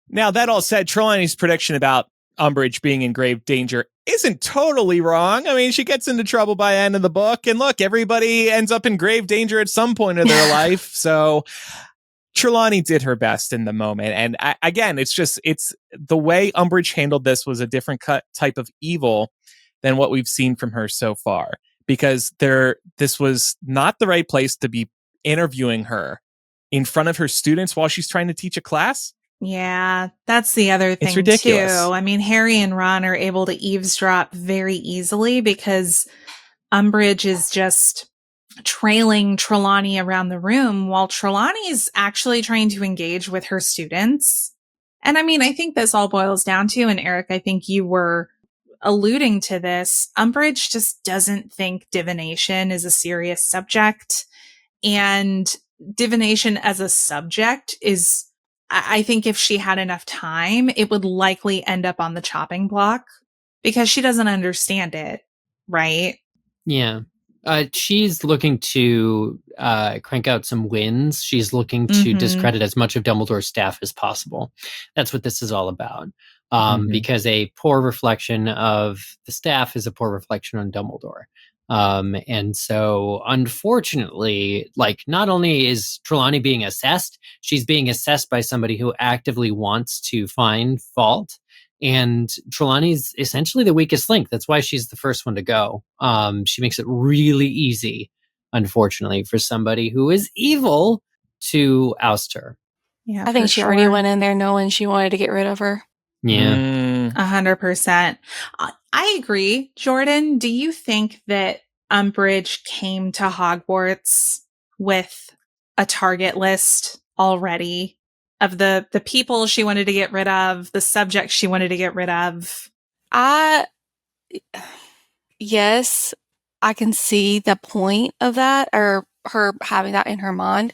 Now, that all said, Trelawney's prediction about Umbridge being in grave danger isn't totally wrong. I mean, she gets into trouble by the end of the book. And look, everybody ends up in grave danger at some point of their life. So Trelawney did her best in the moment. And again, it's the way Umbridge handled this was a different type of evil than what we've seen from her so far. Because this was not the right place to be interviewing her in front of her students while she's trying to teach a class. Yeah, that's the other thing, it's ridiculous. too. I mean, Harry and Ron are able to eavesdrop very easily because Umbridge is just trailing Trelawney around the room while Trelawney's actually trying to engage with her students. And I mean, I think this all boils down to, and Eric, I think you were alluding to this, Umbridge just doesn't think divination is a serious subject. And divination as a subject is, I think if she had enough time, it would likely end up on the chopping block because she doesn't understand it, right? Yeah. She's looking to crank out some wins. She's looking to discredit as much of Dumbledore's staff as possible. That's what this is all about. Because a poor reflection of the staff is a poor reflection on Dumbledore. And so, unfortunately, not only is Trelawney being assessed, she's being assessed by somebody who actively wants to find fault. And Trelawney's essentially the weakest link. That's why she's the first one to go. She makes it really easy, unfortunately, for somebody who is evil to oust her. Yeah, I think she already went in there knowing she wanted to get rid of her. Yeah. 100%. I agree. Jordan, do you think that Umbridge came to Hogwarts with a target list already of the people she wanted to get rid of, the subjects she wanted to get rid of? Yes, I can see the point of that, or her having that in her mind.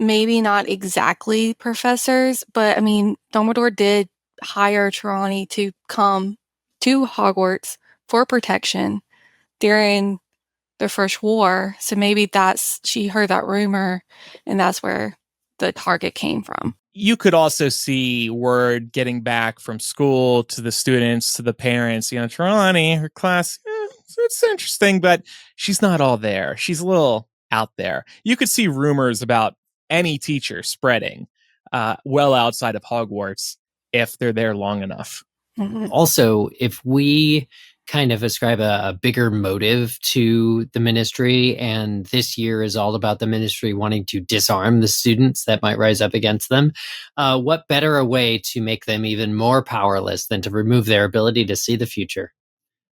Maybe not exactly professors, but I mean, Dumbledore did hire Trelawney to come to Hogwarts for protection during the First War. So maybe she heard that rumor and that's where the target came from. You could also see word getting back from school to the students, to the parents, Trelawney, her class, it's interesting, but she's not all there. She's a little out there. You could see rumors about any teacher spreading well outside of Hogwarts if they're there long enough. Mm-hmm. Also, if we kind of ascribe a bigger motive to the ministry, and this year is all about the ministry wanting to disarm the students that might rise up against them, what better a way to make them even more powerless than to remove their ability to see the future?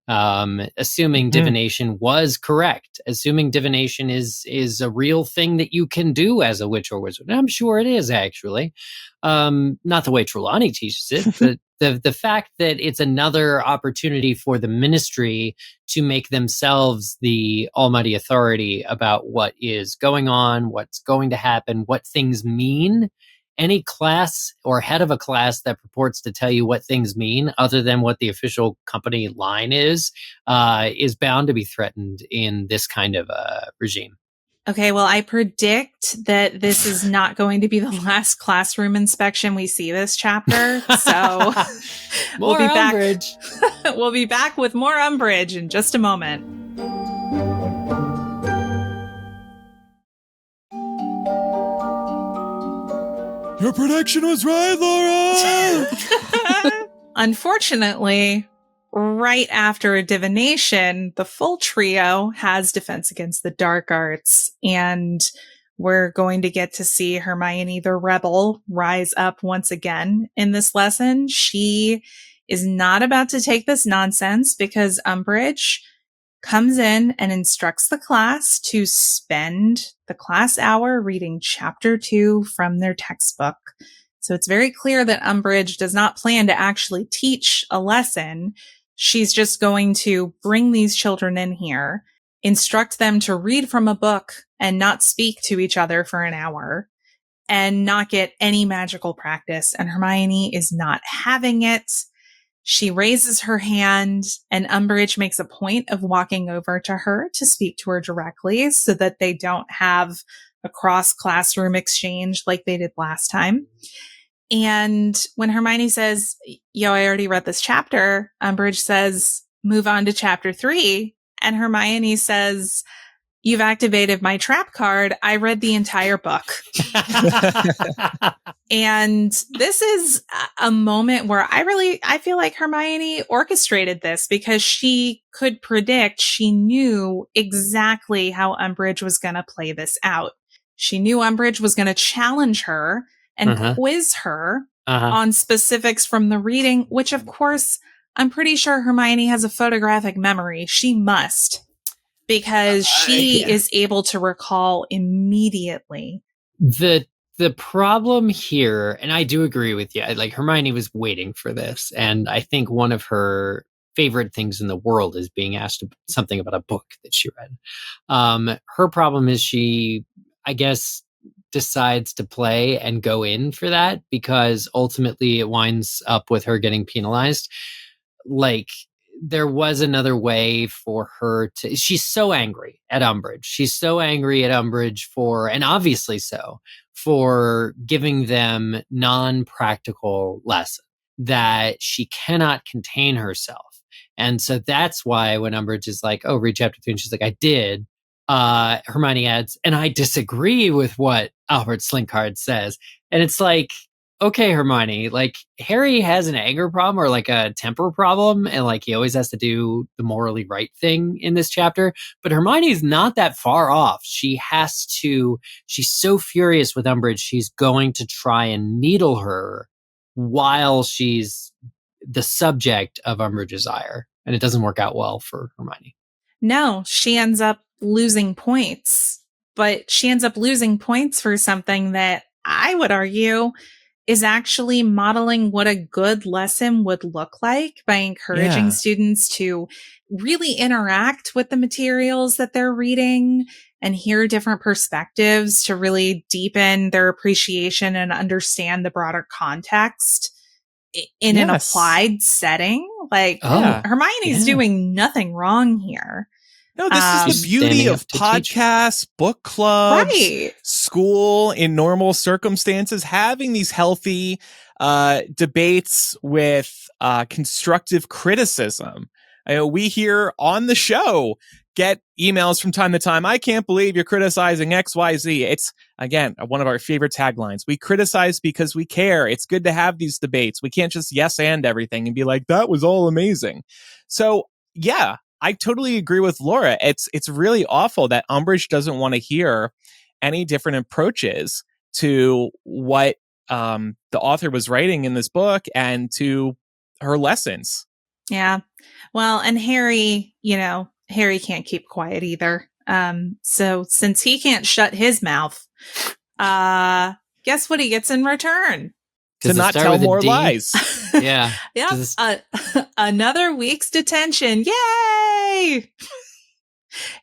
Assuming divination was correct, assuming divination is a real thing that you can do as a witch or wizard. And I'm sure it is, actually. Not the way Trelawney teaches it, but the fact that it's another opportunity for the ministry to make themselves the almighty authority about what is going on, what's going to happen, what things mean. Any class or head of a class that purports to tell you what things mean other than what the official company line is bound to be threatened in this kind of regime. Okay, well, I predict that this is not going to be the last classroom inspection we see this chapter. So we'll be back. We'll be back with more Umbridge in just a moment. Your prediction was right, Laura. Unfortunately, right after Divination, the full trio has Defense Against the Dark Arts, and we're going to get to see Hermione the Rebel rise up once again in this lesson. She is not about to take this nonsense because Umbridge comes in and instructs the class to spend the class hour reading chapter 2 from their textbook. So it's very clear that Umbridge does not plan to actually teach a lesson. She's just going to bring these children in here, instruct them to read from a book and not speak to each other for an hour and not get any magical practice. And Hermione is not having it. She raises her hand and Umbridge makes a point of walking over to her to speak to her directly so that they don't have a cross-classroom exchange like they did last time. And when Hermione says, yo, I already read this chapter, Umbridge says, move on to chapter 3. And Hermione says, you've activated my trap card. I read the entire book. And this is a moment where I feel like Hermione orchestrated this because she could predict, she knew exactly how Umbridge was going to play this out. She knew Umbridge was going to challenge her and quiz her on specifics from the reading, which of course, I'm pretty sure Hermione has a photographic memory. She must, because she is able to recall immediately. The problem here, and I do agree with you, like Hermione was waiting for this, and I think one of her favorite things in the world is being asked something about a book that she read. Her problem is she, I guess, decides to play and go in for that because ultimately it winds up with her getting penalized. Like, there was another way for her to... She's so angry at Umbridge. She's so angry at Umbridge for, and obviously so, for giving them non-practical lessons that she cannot contain herself. And so that's why when Umbridge is like, oh, read chapter 3, and she's like, I did. Hermione adds, and I disagree with what Albert Slinkard says. And it's like, okay, Hermione, like Harry has an anger problem or like a temper problem, and like he always has to do the morally right thing in this chapter. But Hermione's not that far off. She's so furious with Umbridge, she's going to try and needle her while she's the subject of Umbridge's ire. And it doesn't work out well for Hermione. No, she ends up losing points, but she ends up losing points for something that I would argue is actually modeling what a good lesson would look like by encouraging students to really interact with the materials that they're reading and hear different perspectives to really deepen their appreciation and understand the broader context in an applied setting. Like, Hermione's doing nothing wrong here. No, this is the beauty of podcasts, book clubs, school in normal circumstances, having these healthy debates with constructive criticism. We here on the show get emails from time to time. I can't believe you're criticizing XYZ. It's, again, one of our favorite taglines. We criticize because we care. It's good to have these debates. We can't just yes and everything and be like, that was all amazing. So, yeah. I totally agree with Laura. It's really awful that Umbridge doesn't want to hear any different approaches to what the author was writing in this book and to her lessons. Yeah. Well, and Harry, Harry can't keep quiet either. So since he can't shut his mouth, guess what he gets in return? To not tell more lies. Yeah. Yep. Another week's detention. Yay!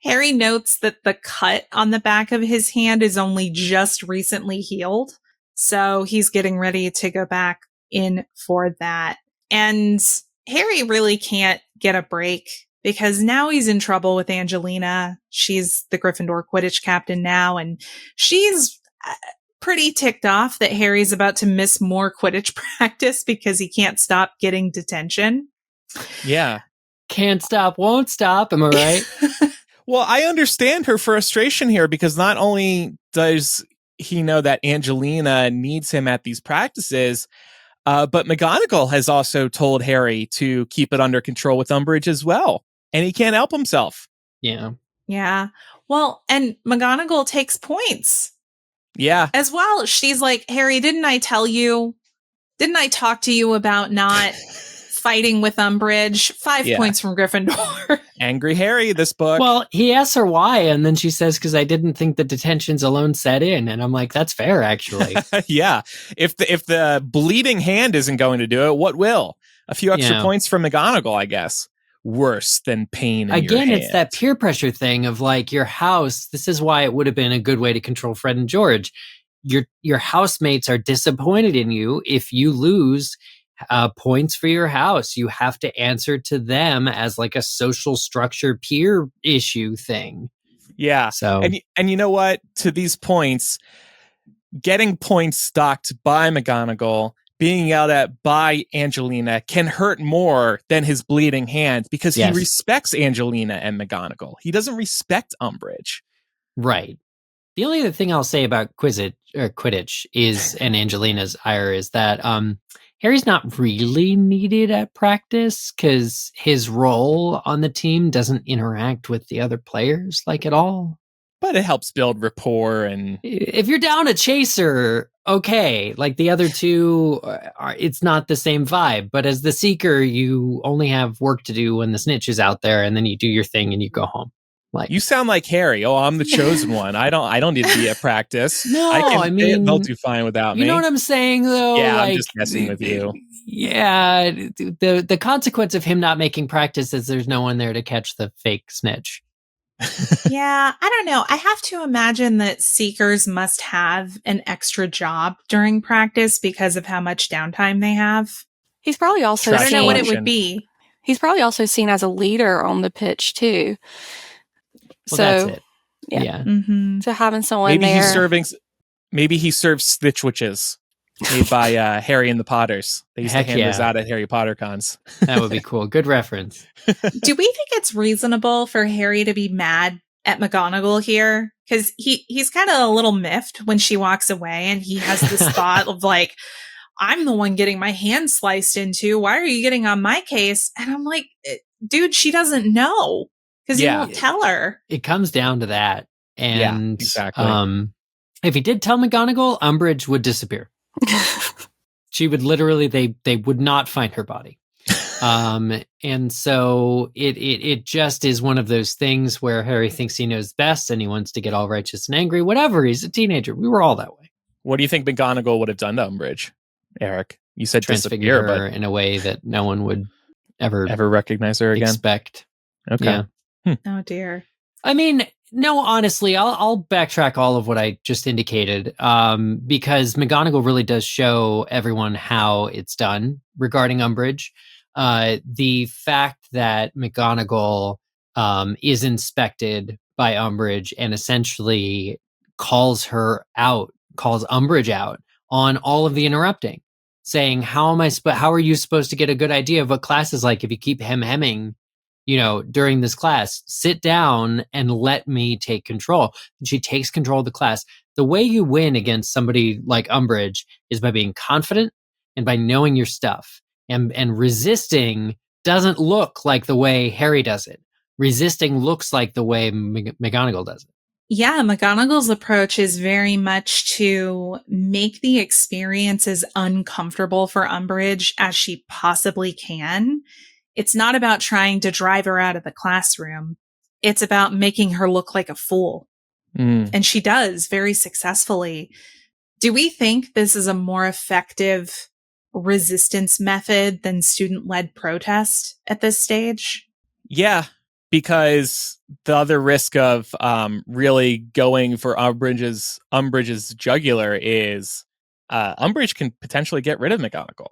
Harry notes that the cut on the back of his hand is only just recently healed. So he's getting ready to go back in for that. And Harry really can't get a break because now he's in trouble with Angelina. She's the Gryffindor Quidditch captain now, and she's pretty ticked off that Harry's about to miss more Quidditch practice because he can't stop getting detention. Yeah. Can't stop, won't stop. Am I right? Well, I understand her frustration here because not only does he know that Angelina needs him at these practices, But McGonagall has also told Harry to keep it under control with Umbridge as well. And he can't help himself. Yeah. Yeah. Well, and McGonagall takes points. Yeah. As well. She's like, Harry, didn't I talk to you about not fighting with Umbridge? 5 points from Gryffindor. Angry Harry, this book. Well, he asks her why, and then she says, because I didn't think the detentions alone set in. And I'm like, that's fair, actually. Yeah. If the bleeding hand isn't going to do it, what will? A few extra points from McGonagall, I guess. Worse than pain in Again, your it's hand. that peer pressure thing of like your house. This is why it would have been a good way to control Fred and George. Your housemates are disappointed in you if you lose points for your house. You have to answer to them as like a social structure peer issue thing. Yeah. So and you know what? To these points, getting points docked by McGonagall, being yelled at by Angelina can hurt more than his bleeding hand because he respects Angelina and McGonagall. He doesn't respect Umbridge. Right. The only other thing I'll say about Quidditch is, and Angelina's ire, is that Harry's not really needed at practice because his role on the team doesn't interact with the other players like at all. But it helps build rapport. And if you're down a chaser, okay, like the other two, it's not the same vibe. But as the seeker, you only have work to do when the snitch is out there, and then you do your thing and you go home. Like, you sound like Harry. Oh, I'm the chosen one. I don't need to be at practice. No, I mean they'll do fine without me. You know what I'm saying, though? Yeah, like, I'm just messing with you. Yeah, the consequence of him not making practice is there's no one there to catch the fake snitch. Yeah, I don't know. I have to imagine that seekers must have an extra job during practice because of how much downtime they have. He's probably also I don't know what it would be. He's probably also seen as a leader on the pitch too. Well, so that's it. Yeah. Mm-hmm. So having someone maybe there. Maybe he serves Stitchwitches made by Harry and the Potters. They used to hand those out at Harry Potter cons. That would be cool. Good reference. Do we think it's reasonable for Harry to be mad at McGonagall here? Because he's kind of a little miffed when she walks away, and he has this thought of like, I'm the one getting my hand sliced into. Why are you getting on my case? And I'm like, dude, she doesn't know because you won't tell her. It comes down to that. And exactly. If he did tell McGonagall, Umbridge would disappear. She would literally, they would not find her body. And so it just is one of those things where Harry thinks he knows best and he wants to get all righteous and angry. Whatever, he's a teenager. We were all that way. What do you think McGonagall would have done to Umbridge, Eric? You said Transfigure disappear, her in a way that no one would ever recognize her again. Expect. Okay. Yeah. Oh dear. I mean, no, honestly, I'll backtrack all of what I just indicated, because McGonagall really does show everyone how it's done regarding Umbridge. The fact that McGonagall is inspected by Umbridge and essentially calls Umbridge out on all of the interrupting, saying, how are you supposed to get a good idea of what class is like if you keep hemming, during this class? Sit down and let me take control. And she takes control of the class. The way you win against somebody like Umbridge is by being confident and by knowing your stuff. And resisting doesn't look like the way Harry does it. Resisting looks like the way McGonagall does it. Yeah, McGonagall's approach is very much to make the experience as uncomfortable for Umbridge as she possibly can. It's not about trying to drive her out of the classroom. It's about making her look like a fool. And she does very successfully. Do we think this is a more effective resistance method than student-led protest at this stage? Yeah, because the other risk of really going for Umbridge's jugular is Umbridge can potentially get rid of McGonagall.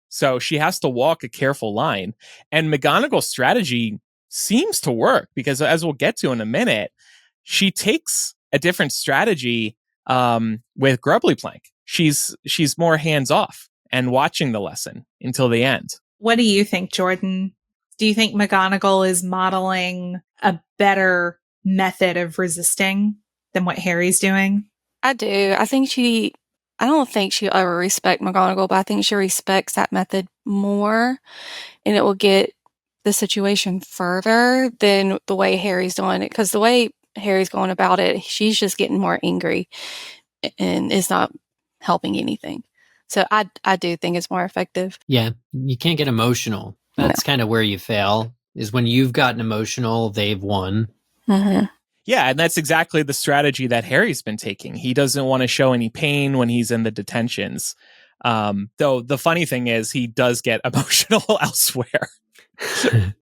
So she has to walk a careful line. And McGonagall's strategy seems to work because, as we'll get to in a minute, she takes a different strategy with Grubbly Plank. She's more hands-off and watching the lesson until the end. What do you think, Jordan? Do you think McGonagall is modeling a better method of resisting than what Harry's doing? I do. I think I don't think she'll ever respect McGonagall, but I think she respects that method more, and it will get the situation further than the way Harry's doing it. Because the way Harry's going about it, she's just getting more angry, and it's not helping anything. So I do think it's more effective. Yeah, you can't get emotional. That's kind of where you fail, is when you've gotten emotional, they've won. Mm-hmm. Yeah, and that's exactly the strategy that Harry's been taking. He doesn't want to show any pain when he's in the detentions. Though the funny thing is he does get emotional elsewhere.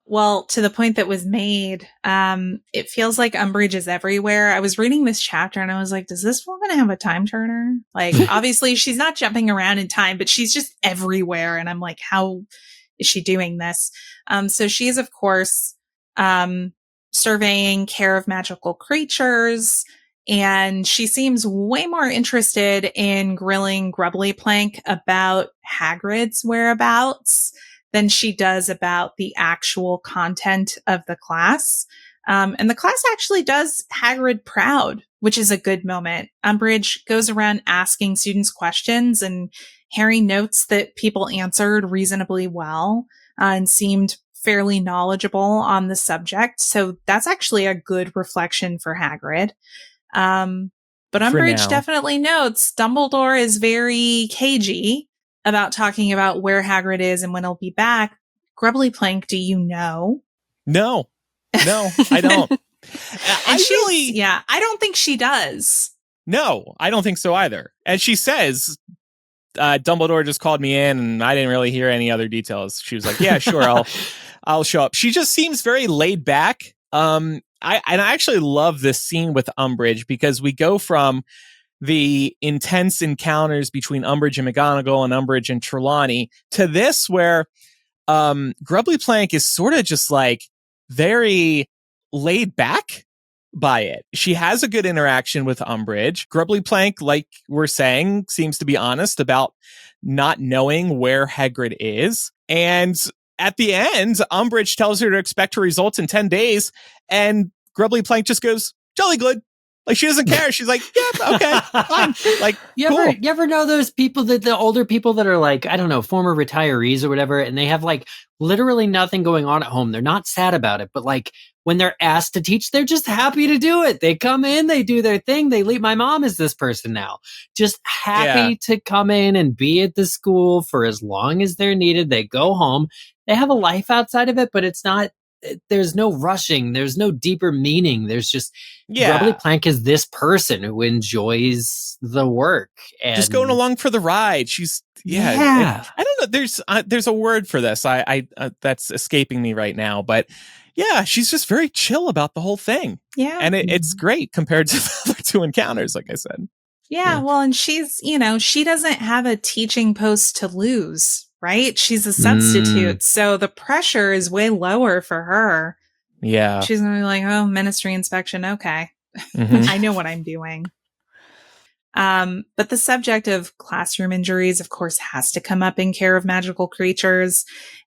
Well, to the point that was made, it feels like Umbridge is everywhere. I was reading this chapter and I was like, does this woman have a time turner? Like, obviously she's not jumping around in time, but she's just everywhere. And I'm like, how is she doing this? So she is, of course, surveying care of magical creatures. And she seems way more interested in grilling Grubbly Plank about Hagrid's whereabouts than she does about the actual content of the class. And the class actually does Hagrid proud, which is a good moment. Umbridge goes around asking students questions, and Harry notes that people answered reasonably well and seemed fairly knowledgeable on the subject. So that's actually a good reflection for Hagrid. But Umbridge definitely notes Dumbledore is very cagey about talking about where Hagrid is and when he'll be back. Grubbly Plank, do you know? No, I don't. I don't think she does. No, I don't think so either. And she says, Dumbledore just called me in and I didn't really hear any other details. She was like, yeah, sure, I'll show up. She just seems very laid back. I actually love this scene with Umbridge because we go from the intense encounters between Umbridge and McGonagall and Umbridge and Trelawney to this where Grubbly Plank is sort of just like very laid back by it. She has a good interaction with Umbridge. Grubbly Plank, like we're saying, seems to be honest about not knowing where Hagrid is. And at the end, Umbridge tells her to expect her results in 10 days. And Grubbly Plank just goes, jolly good. Like, she doesn't care. She's like, yeah, okay, fine. Like, you ever know those people, that the older people that are like, I don't know, former retirees or whatever, and they have like literally nothing going on at home. They're not sad about it, but like when they're asked to teach, they're just happy to do it. They come in, they do their thing, they leave. My mom is this person now, just happy to come in and be at the school for as long as they're needed. They go home. They have a life outside of it, but it's not, there's no rushing. There's no deeper meaning. There's just, Grubbly Plank is this person who enjoys the work and just going along for the ride. She's I don't know. There's a word for this. I that's escaping me right now, but yeah, she's just very chill about the whole thing. Yeah. And it's great compared to the other two encounters, like I said. Yeah. Well, and she's, she doesn't have a teaching post to lose. Right? She's a substitute. So the pressure is way lower for her. Yeah. She's going to be like, oh, ministry inspection. Okay. Mm-hmm. I know what I'm doing. But the subject of classroom injuries, of course, has to come up in care of magical creatures.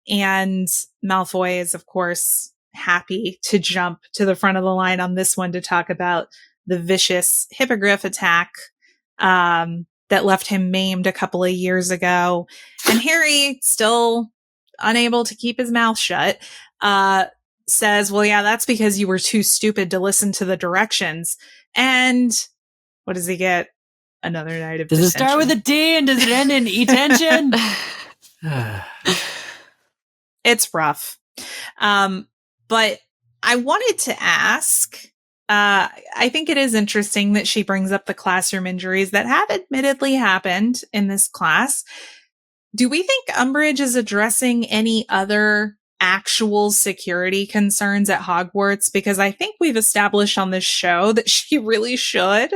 And Malfoy is, of course, happy to jump to the front of the line on this one to talk about the vicious hippogriff attack that left him maimed a couple of years ago. And Harry, still unable to keep his mouth shut, says, well, yeah, that's because you were too stupid to listen to the directions. And what does he get? Another night of detention. Does it start with a D and does it end in E-tension? It's rough. But I wanted to ask, I think it is interesting that she brings up the classroom injuries that have admittedly happened in this class. Do we think Umbridge is addressing any other actual security concerns at Hogwarts? Because I think we've established on this show that she really should.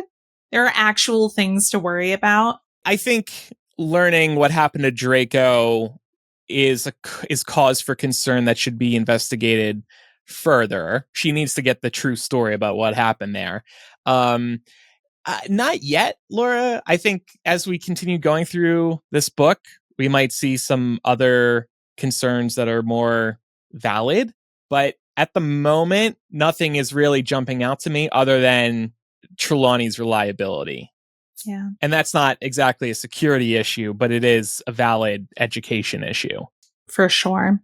There are actual things to worry about. I think learning what happened to Draco is cause for concern that should be investigated further. She needs to get the true story about what happened there. Not yet, Laura. I think as we continue going through this book, we might see some other concerns that are more valid. But at the moment, nothing is really jumping out to me other than Trelawney's reliability. Yeah. And that's not exactly a security issue, but it is a valid education issue. For sure.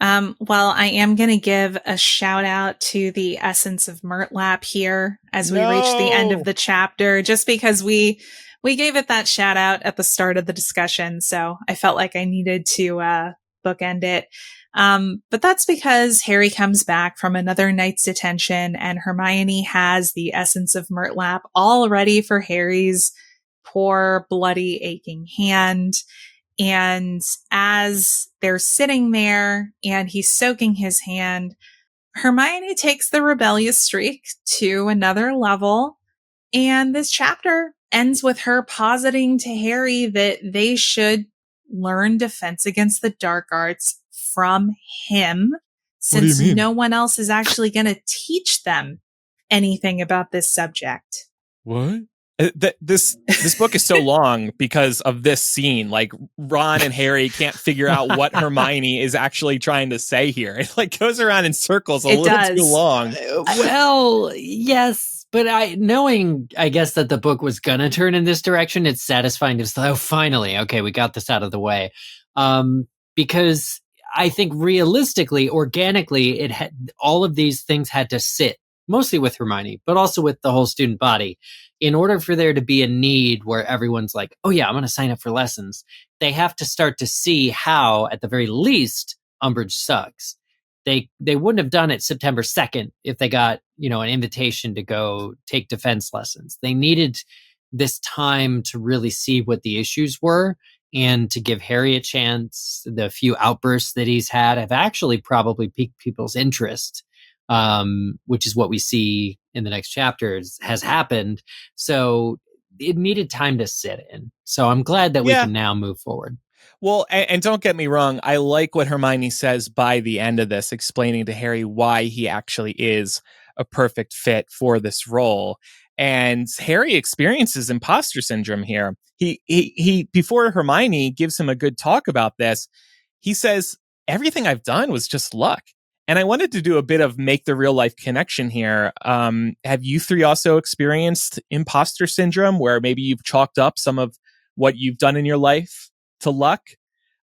Well, I am going to give a shout out to the Essence of Murtlap here as we reach the end of the chapter, just because we gave it that shout out at the start of the discussion. So I felt like I needed to bookend it. But that's because Harry comes back from another night's detention and Hermione has the Essence of Murtlap all ready for Harry's poor, bloody, aching hand. And as they're sitting there and he's soaking his hand, Hermione takes the rebellious streak to another level. And this chapter ends with her positing to Harry that they should learn defense against the dark arts from him, since no one else is actually going to teach them anything about this subject. What? This book is so long because of this scene. Like, Ron and Harry can't figure out what Hermione is actually trying to say here. It like goes around in circles a little too long. Well, yes, but knowing, I guess, that the book was gonna turn in this direction, it's satisfying to say, oh, finally, okay, we got this out of the way. Because I think realistically, organically, all of these things had to sit, mostly with Hermione, but also with the whole student body. In order for there to be a need where everyone's like, oh yeah, I'm going to sign up for lessons, they have to start to see how, at the very least, Umbridge sucks. They wouldn't have done it September 2nd if they got, an invitation to go take defense lessons. They needed this time to really see what the issues were and to give Harry a chance. The few outbursts that he's had have actually probably piqued people's interest. Which is what we see in the next chapters has happened. So it needed time to sit in. So I'm glad that we can now move forward. Well, and don't get me wrong, I like what Hermione says by the end of this, explaining to Harry why he actually is a perfect fit for this role. And Harry experiences imposter syndrome here. He before Hermione gives him a good talk about this, he says, everything I've done was just luck. And I wanted to do a bit of make the real life connection here. Have you three also experienced imposter syndrome where maybe you've chalked up some of what you've done in your life to luck?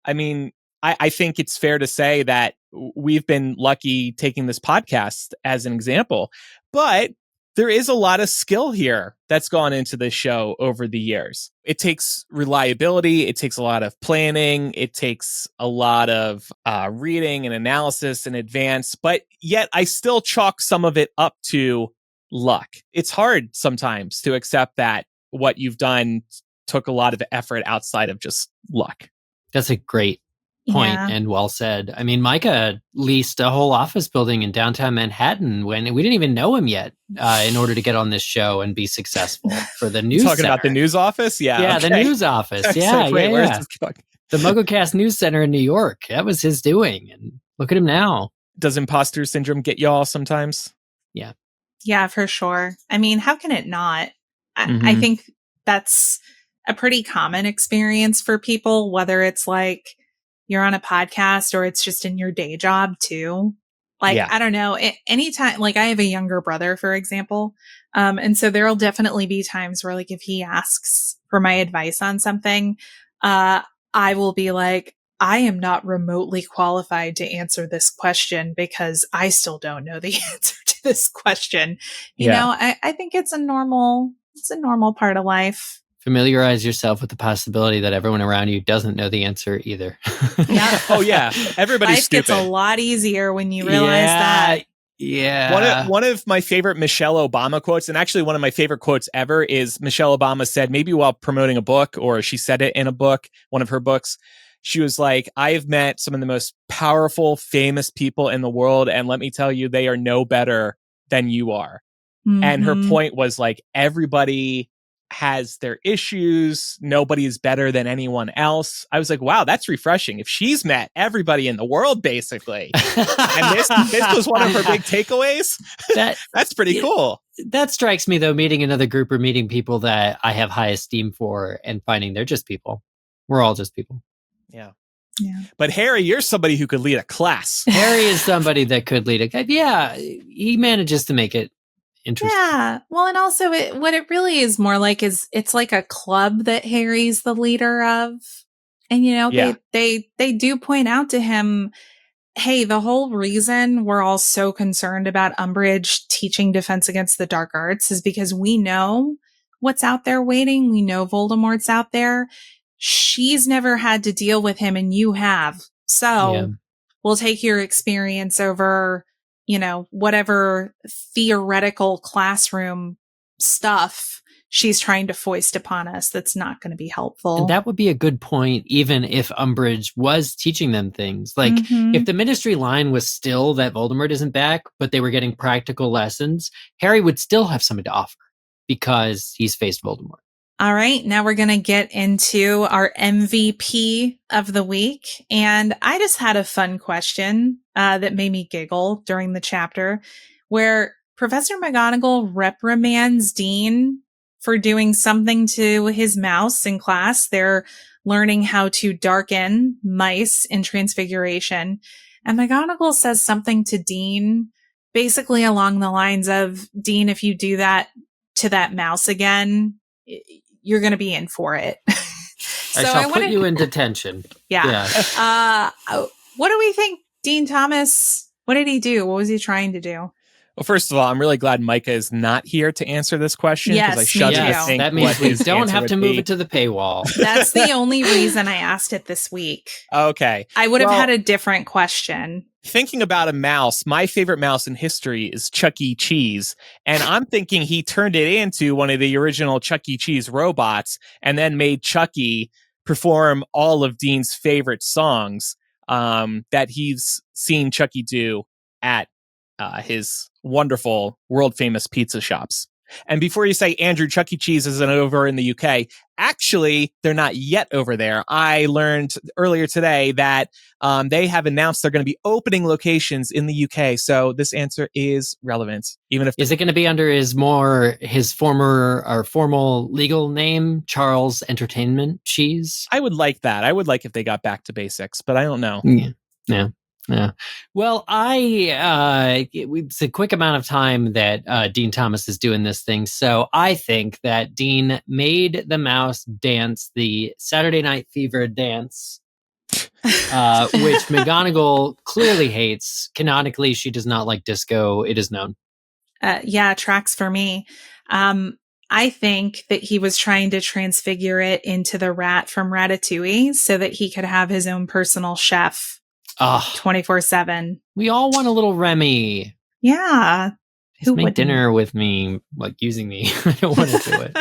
I mean, I think it's fair to say that we've been lucky taking this podcast as an example, but there is a lot of skill here that's gone into this show over the years. It takes reliability. It takes a lot of planning. It takes a lot of reading and analysis in advance, but yet I still chalk some of it up to luck. It's hard sometimes to accept that what you've done took a lot of effort outside of just luck. That's a great point and well said. I mean, Micah leased a whole office building in downtown Manhattan when we didn't even know him yet in order to get on this show and be successful for the news Talking center. About the news office? Yeah, okay. The news office. Yeah, so wait, where's yeah. this going? The MuggleCast News Center in New York. That was his doing. And look at him now. Does imposter syndrome get y'all sometimes? Yeah. Yeah, for sure. I mean, how can it not? I think that's a pretty common experience for people, whether it's like you're on a podcast or it's just in your day job too. Like, I don't know, anytime, like I have a younger brother, for example. And so there'll definitely be times where like, if he asks for my advice on something, I will be like, I am not remotely qualified to answer this question because I still don't know the answer to this question. You know, I think it's a normal part of life. Familiarize yourself with the possibility that everyone around you doesn't know the answer either. Oh yeah, everybody's life stupid. Gets a lot easier when you realize that. Yeah. One of my favorite Michelle Obama quotes, and actually one of my favorite quotes ever, is Michelle Obama said, maybe while promoting a book, or she said it in a book, one of her books, she was like, I have met some of the most powerful, famous people in the world, and let me tell you, they are no better than you are. And her point was like, everybody has their issues. Nobody is better than anyone else. I was like, wow, that's refreshing. If she's met everybody in the world, basically, and this was one of her big takeaways, that's pretty cool. That strikes me, though, meeting another group or meeting people that I have high esteem for and finding they're just people. We're all just people. Yeah. But Harry, you're somebody who could lead a class. Harry is somebody that could lead a... Yeah, he manages to make it interesting. Yeah. Well, and also what it really is more like is it's like a club that Harry's the leader of. And they do point out to him, hey, the whole reason we're all so concerned about Umbridge teaching Defense Against the Dark Arts is because we know what's out there waiting. We know Voldemort's out there. She's never had to deal with him and you have. So we'll take your experience over, whatever theoretical classroom stuff she's trying to foist upon us that's not going to be helpful. And that would be a good point, even if Umbridge was teaching them things. Like, if the Ministry line was still that Voldemort isn't back, but they were getting practical lessons, Harry would still have something to offer because he's faced Voldemort. All right, now we're going to get into our MVP of the week. And I just had a fun question that made me giggle during the chapter where Professor McGonagall reprimands Dean for doing something to his mouse in class. They're learning how to darken mice in Transfiguration. And McGonagall says something to Dean, basically along the lines of, Dean, if you do that to that mouse again, you're going to be in for it. So I shall put you in detention. Yeah. What do we think, Dean Thomas? What did he do? What was he trying to do? Well, first of all, I'm really glad Micah is not here to answer this question. Yes, I shudder to think that means what we his don't answer have to would move be. it to the paywall. That's the only reason I asked it this week. Okay. I would have had a different question. Thinking about a mouse, my favorite mouse in history is Chuck E. Cheese. And I'm thinking he turned it into one of the original Chuck E. Cheese robots and then made Chucky perform all of Dean's favorite songs that he's seen Chucky do at his wonderful world-famous pizza shops. And before you say, Andrew, Chuck E. Cheese isn't over in the UK, actually, they're not yet over there. I learned earlier today that they have announced they're going to be opening locations in the UK. So this answer is relevant. Even if is it going to be under his former or formal legal name, Charles Entertainment Cheese? I would like that. I would like if they got back to basics, but I don't know. Yeah. Well, it's a quick amount of time that Dean Thomas is doing this thing. So I think that Dean made the mouse dance the Saturday Night Fever dance, which McGonagall clearly hates. Canonically, she does not like disco. It is known. Tracks for me. I think that he was trying to transfigure it into the rat from Ratatouille so that he could have his own personal chef. 24/7. We all want a little Remy. Yeah. Who make dinner with me, like using me. I don't want to do it.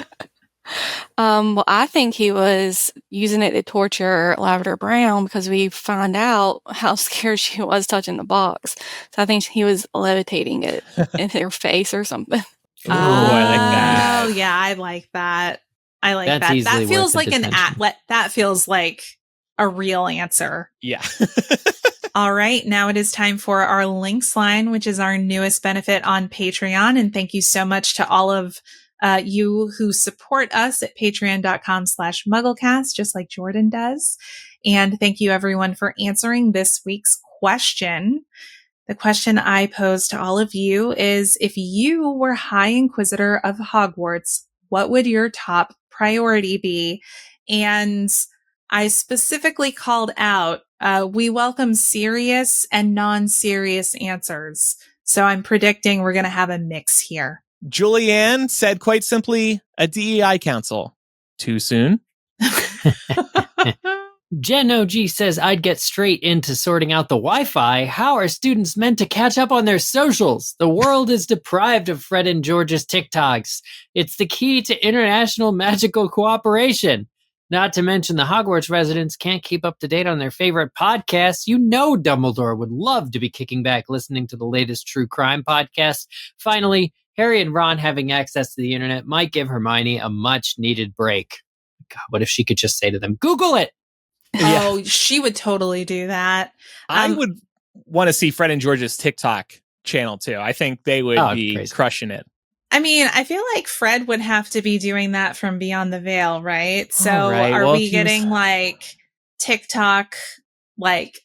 Well, I think he was using it to torture Lavender Brown because we find out how scared she was touching the box. So I think he was levitating it in her face or something. Ooh, I like that. Oh, yeah, I like that. That's that. Easily That feels worth like the detention. that feels like a real answer. Yeah. All right. Now it is time for our links line, which is our newest benefit on Patreon. And thank you so much to all of you who support us at patreon.com/MuggleCast, just like Jordan does. And thank you everyone for answering this week's question. The question I pose to all of you is, if you were High Inquisitor of Hogwarts, what would your top priority be? And I specifically called out, we welcome serious and non-serious answers. So I'm predicting we're going to have a mix here. Julianne said quite simply, a DEI council. Too soon? Jen OG says, I'd get straight into sorting out the Wi-Fi. How are students meant to catch up on their socials? The world is deprived of Fred and George's TikToks. It's the key to international magical cooperation. Not to mention the Hogwarts residents can't keep up to date on their favorite podcasts. You know Dumbledore would love to be kicking back listening to the latest true crime podcast. Finally, Harry and Ron having access to the internet might give Hermione a much-needed break. God, what if she could just say to them, Google it? Oh, she would totally do that. I would want to see Fred and George's TikTok channel too. I think they would be crazy. crushing it. I mean, I feel like Fred would have to be doing that from Beyond the Veil, right? So right. are Well, we getting like TikTok, like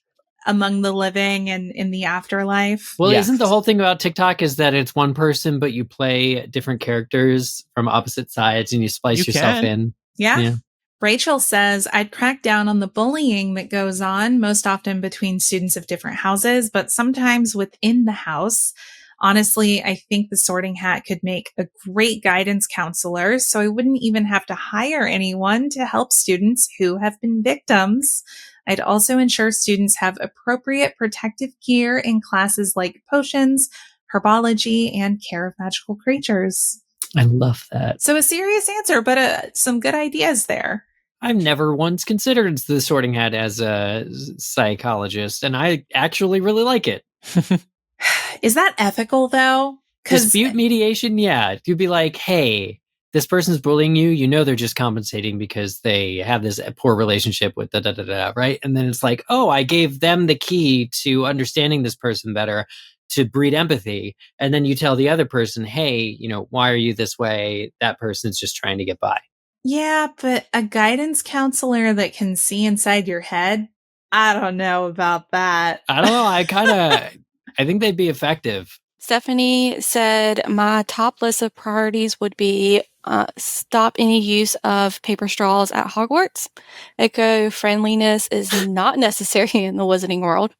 among the living and in the afterlife. Well, Yes. isn't the whole thing about TikTok is that it's one person, but you play different characters from opposite sides and you splice You yourself can. in? Yeah. Rachel says, I'd crack down on the bullying that goes on, most often between students of different houses, but sometimes within the house. Honestly, I think the Sorting Hat could make a great guidance counselor, so I wouldn't even have to hire anyone to help students who have been victims. I'd also ensure students have appropriate protective gear in classes like potions, herbology, and care of magical creatures. I love that. So a serious answer, but some good ideas there. I've never once considered the Sorting Hat as a psychologist, and I actually really like it. Is that ethical, though? Dispute mediation, yeah. You'd be like, hey, this person's bullying you. You know they're just compensating because they have this poor relationship with da-da-da-da, right? And then it's like, oh, I gave them the key to understanding this person better, to breed empathy. And then you tell the other person, hey, why are you this way? That person's just trying to get by. Yeah, but a guidance counselor that can see inside your head, I don't know about that. I don't know. I think they'd be effective. Stephanie said, my top list of priorities would be stop any use of paper straws at Hogwarts. Eco-friendliness is not necessary in the wizarding world.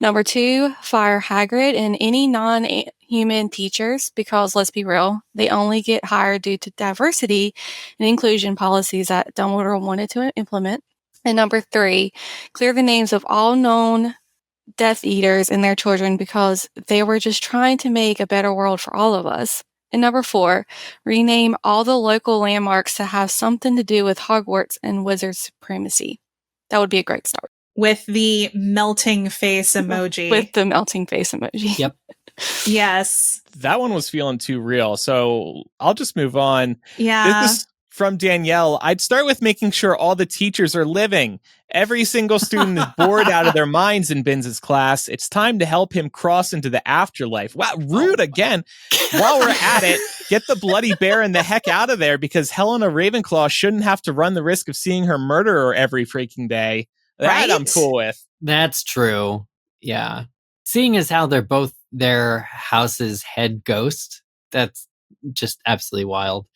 Number 2, fire Hagrid and any non-human teachers, because let's be real, they only get hired due to diversity and inclusion policies that Dumbledore wanted to implement. And number 3, clear the names of all known Death Eaters and their children because they were just trying to make a better world for all of us. And number 4, rename all the local landmarks to have something to do with Hogwarts and wizard supremacy. That would be a great start. With the melting face emoji. With the melting face emoji. Yep. Yes. That one was feeling too real, so I'll just move on. Yeah. This is from Danielle. I'd start with making sure all the teachers are living. Every single student is bored out of their minds in Binns' class. It's time to help him cross into the afterlife. Wow, rude again. While we're at it, get the bloody baron the heck out of there because Helena Ravenclaw shouldn't have to run the risk of seeing her murderer every freaking day. That Right? I'm cool with. That's true. Yeah. Seeing as how they're both their house's head ghost, that's just absolutely wild.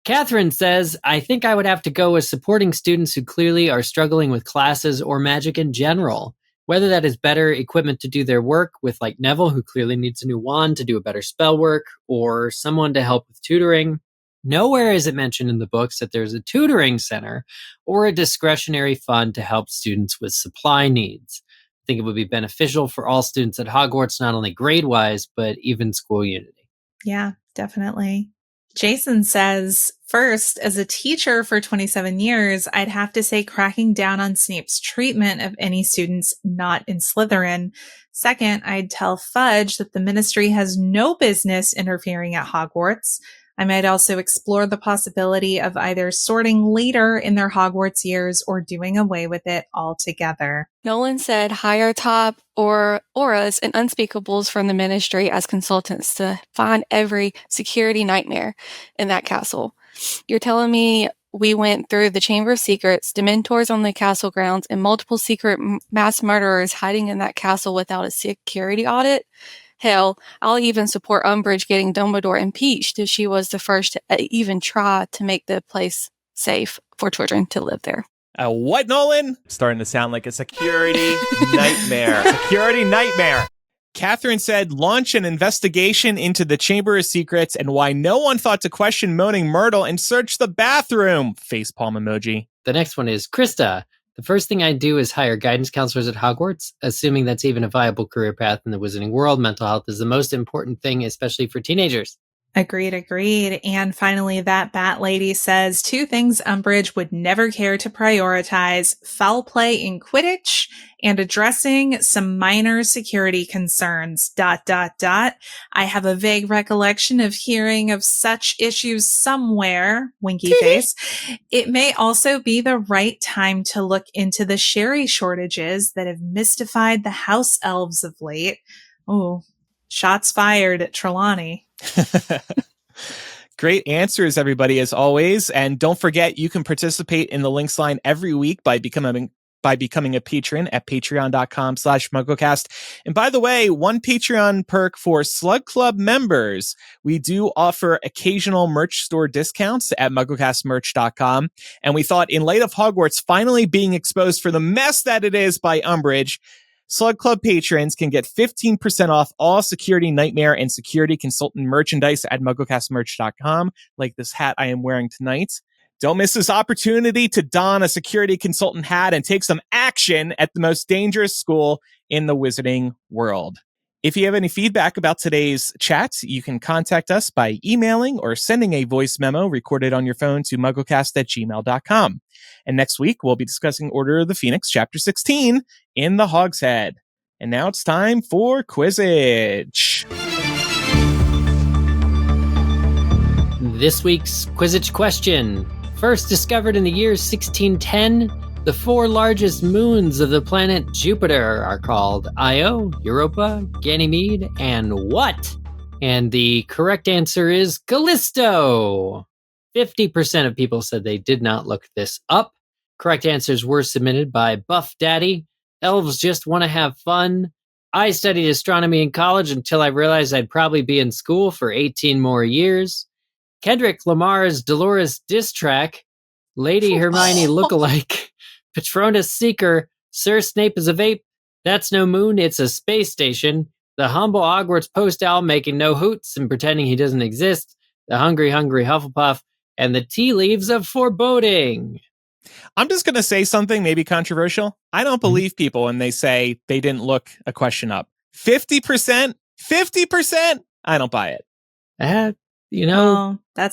Catherine says, I think I would have to go with supporting students who clearly are struggling with classes or magic in general. Whether that is better equipment to do their work with, like Neville, who clearly needs a new wand to do a better spell work, or someone to help with tutoring. Nowhere is it mentioned in the books that there's a tutoring center or a discretionary fund to help students with supply needs. I think it would be beneficial for all students at Hogwarts, not only grade-wise, but even school unity. Yeah, definitely. Jason says, first, as a teacher for 27 years, I'd have to say cracking down on Snape's treatment of any students not in Slytherin. Second, I'd tell Fudge that the Ministry has no business interfering at Hogwarts. I might also explore the possibility of either sorting later in their Hogwarts years or doing away with it altogether. Nolan said hire top or auras and unspeakables from the Ministry as consultants to find every security nightmare in that castle. You're telling me we went through the Chamber of Secrets, Dementors on the castle grounds, and multiple secret mass murderers hiding in that castle without a security audit? Hell, I'll even support Umbridge getting Dumbledore impeached if she was the first to even try to make the place safe for children to live there. What, Nolan? Starting to sound like a security nightmare. Security nightmare. Catherine said, launch an investigation into the Chamber of Secrets and why no one thought to question Moaning Myrtle and search the bathroom. Facepalm emoji. The next one is Krista. The first thing I do is hire guidance counselors at Hogwarts, assuming that's even a viable career path in the wizarding world. Mental health is the most important thing, especially for teenagers. Agreed. And finally, that bat lady says 2 things Umbridge would never care to prioritize: foul play in Quidditch and addressing some minor security concerns. ... I have a vague recollection of hearing of such issues somewhere, winky face. It may also be the right time to look into the sherry shortages that have mystified the house elves of late. Oh, shots fired at Trelawney. Great answers, everybody, as always. And don't forget, you can participate in the Links line every week by becoming by becoming a patron at patreon.com/MuggleCast. And by the way, one Patreon perk for Slug Club members, we do offer occasional merch store discounts at MuggleCastMerch.com. And we thought, in light of Hogwarts finally being exposed for the mess that it is by Umbridge, Slug Club patrons can get 15% off all Security Nightmare and Security Consultant merchandise at MuggleCastMerch.com, like this hat I am wearing tonight. Don't miss this opportunity to don a security consultant hat and take some action at the most dangerous school in the wizarding world. If you have any feedback about today's chat, you can contact us by emailing or sending a voice memo recorded on your phone to mugglecast@gmail.com. And next week, we'll be discussing Order of the Phoenix, Chapter 16, in the Hogshead. And now it's time for Quizzitch. This week's Quizzitch question. First discovered in the year 1610, the 4 largest moons of the planet Jupiter are called Io, Europa, Ganymede, and what? And the correct answer is Callisto. 50% of people said they did not look this up. Correct answers were submitted by Buff Daddy, Elves Just Want to Have Fun, I studied astronomy in college until I realized I'd probably be in school for 18 more years, Kendrick Lamar's Dolores diss track, Lady Hermione lookalike, Patronus Seeker, Sir Snape is a vape, That's no moon, it's a space station, the humble Hogwarts post owl making no hoots and pretending he doesn't exist, the hungry Hufflepuff, and the tea leaves of foreboding. I'm just going to say something maybe controversial. I don't believe people when they say they didn't look a question up. 50%? I don't buy it. That's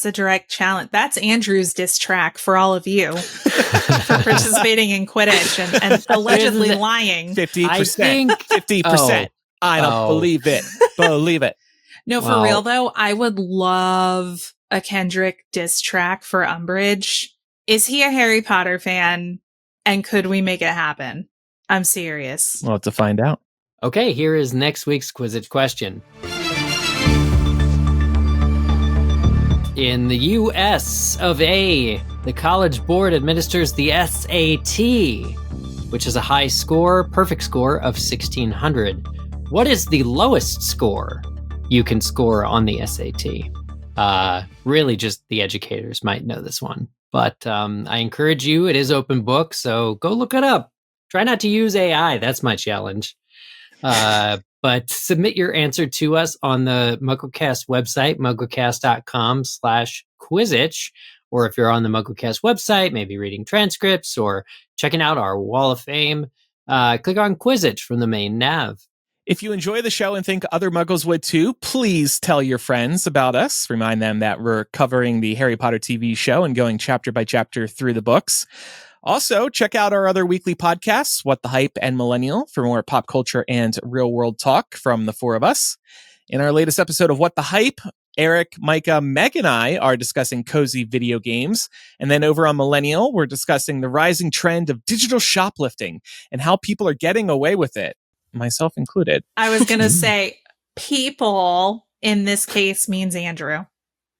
a direct challenge. That's Andrew's diss track for all of you for participating in Quidditch and allegedly lying. 50%. 50%. I don't believe it. Believe it. No, for real though, I would love a Kendrick diss track for Umbridge. Is he a Harry Potter fan? And could we make it happen? I'm serious. We'll have to find out. Okay, here is next week's Quizzitch question. In the U.S. of A., the College Board administers the SAT, which is a high score, perfect score of 1600. What is the lowest score you can score on the SAT? Really, just the educators might know this one. But I encourage you, it is open book, so go look it up. Try not to use AI. That's my challenge. But submit your answer to us on the MuggleCast website, mugglecast.com/Quizzitch. Or if you're on the MuggleCast website, maybe reading transcripts or checking out our Wall of Fame, click on Quizzitch from the main nav. If you enjoy the show and think other Muggles would too, please tell your friends about us. Remind them that we're covering the Harry Potter TV show and going chapter by chapter through the books. Also, check out our other weekly podcasts, What the Hype and Millennial, for more pop culture and real-world talk from the four of us. In our latest episode of What the Hype, Eric, Micah, Meg, and I are discussing cozy video games. And then over on Millennial, we're discussing the rising trend of digital shoplifting and how people are getting away with it, myself included. I was going to say, people in this case means Andrew.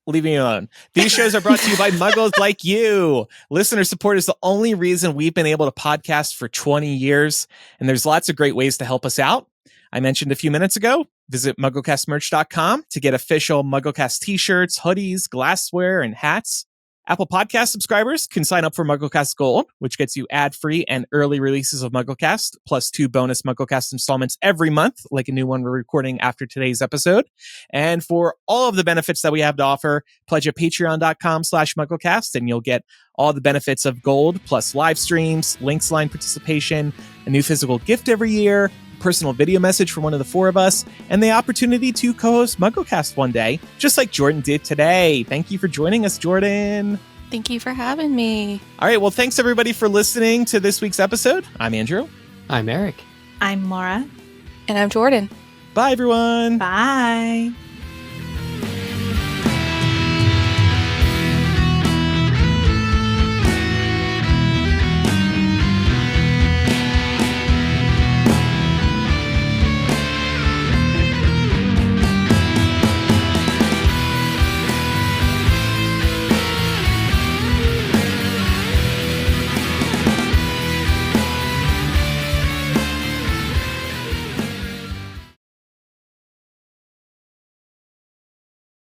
Leave me alone. These shows are brought to you by Muggles like you. Listener support is the only reason we've been able to podcast for 20 years. And there's lots of great ways to help us out. I mentioned a few minutes ago, visit MuggleCastMerch.com to get official MuggleCast t-shirts, hoodies, glassware, and hats. Apple Podcast subscribers can sign up for MuggleCast Gold, which gets you ad-free and early releases of MuggleCast, plus 2 bonus MuggleCast installments every month, like a new one we're recording after today's episode. And for all of the benefits that we have to offer, pledge at patreon.com/MuggleCast, and you'll get all the benefits of Gold, plus live streams, links line participation, a new physical gift every year, personal video message from one of the four of us, and the opportunity to co-host MuggleCast one day, just like Jordan did today. Thank you for joining us, Jordan. Thank you for having me. All right, well, thanks everybody for listening to this week's episode. I'm Andrew. I'm Eric. I'm Laura. And I'm Jordan. Bye, everyone. Bye.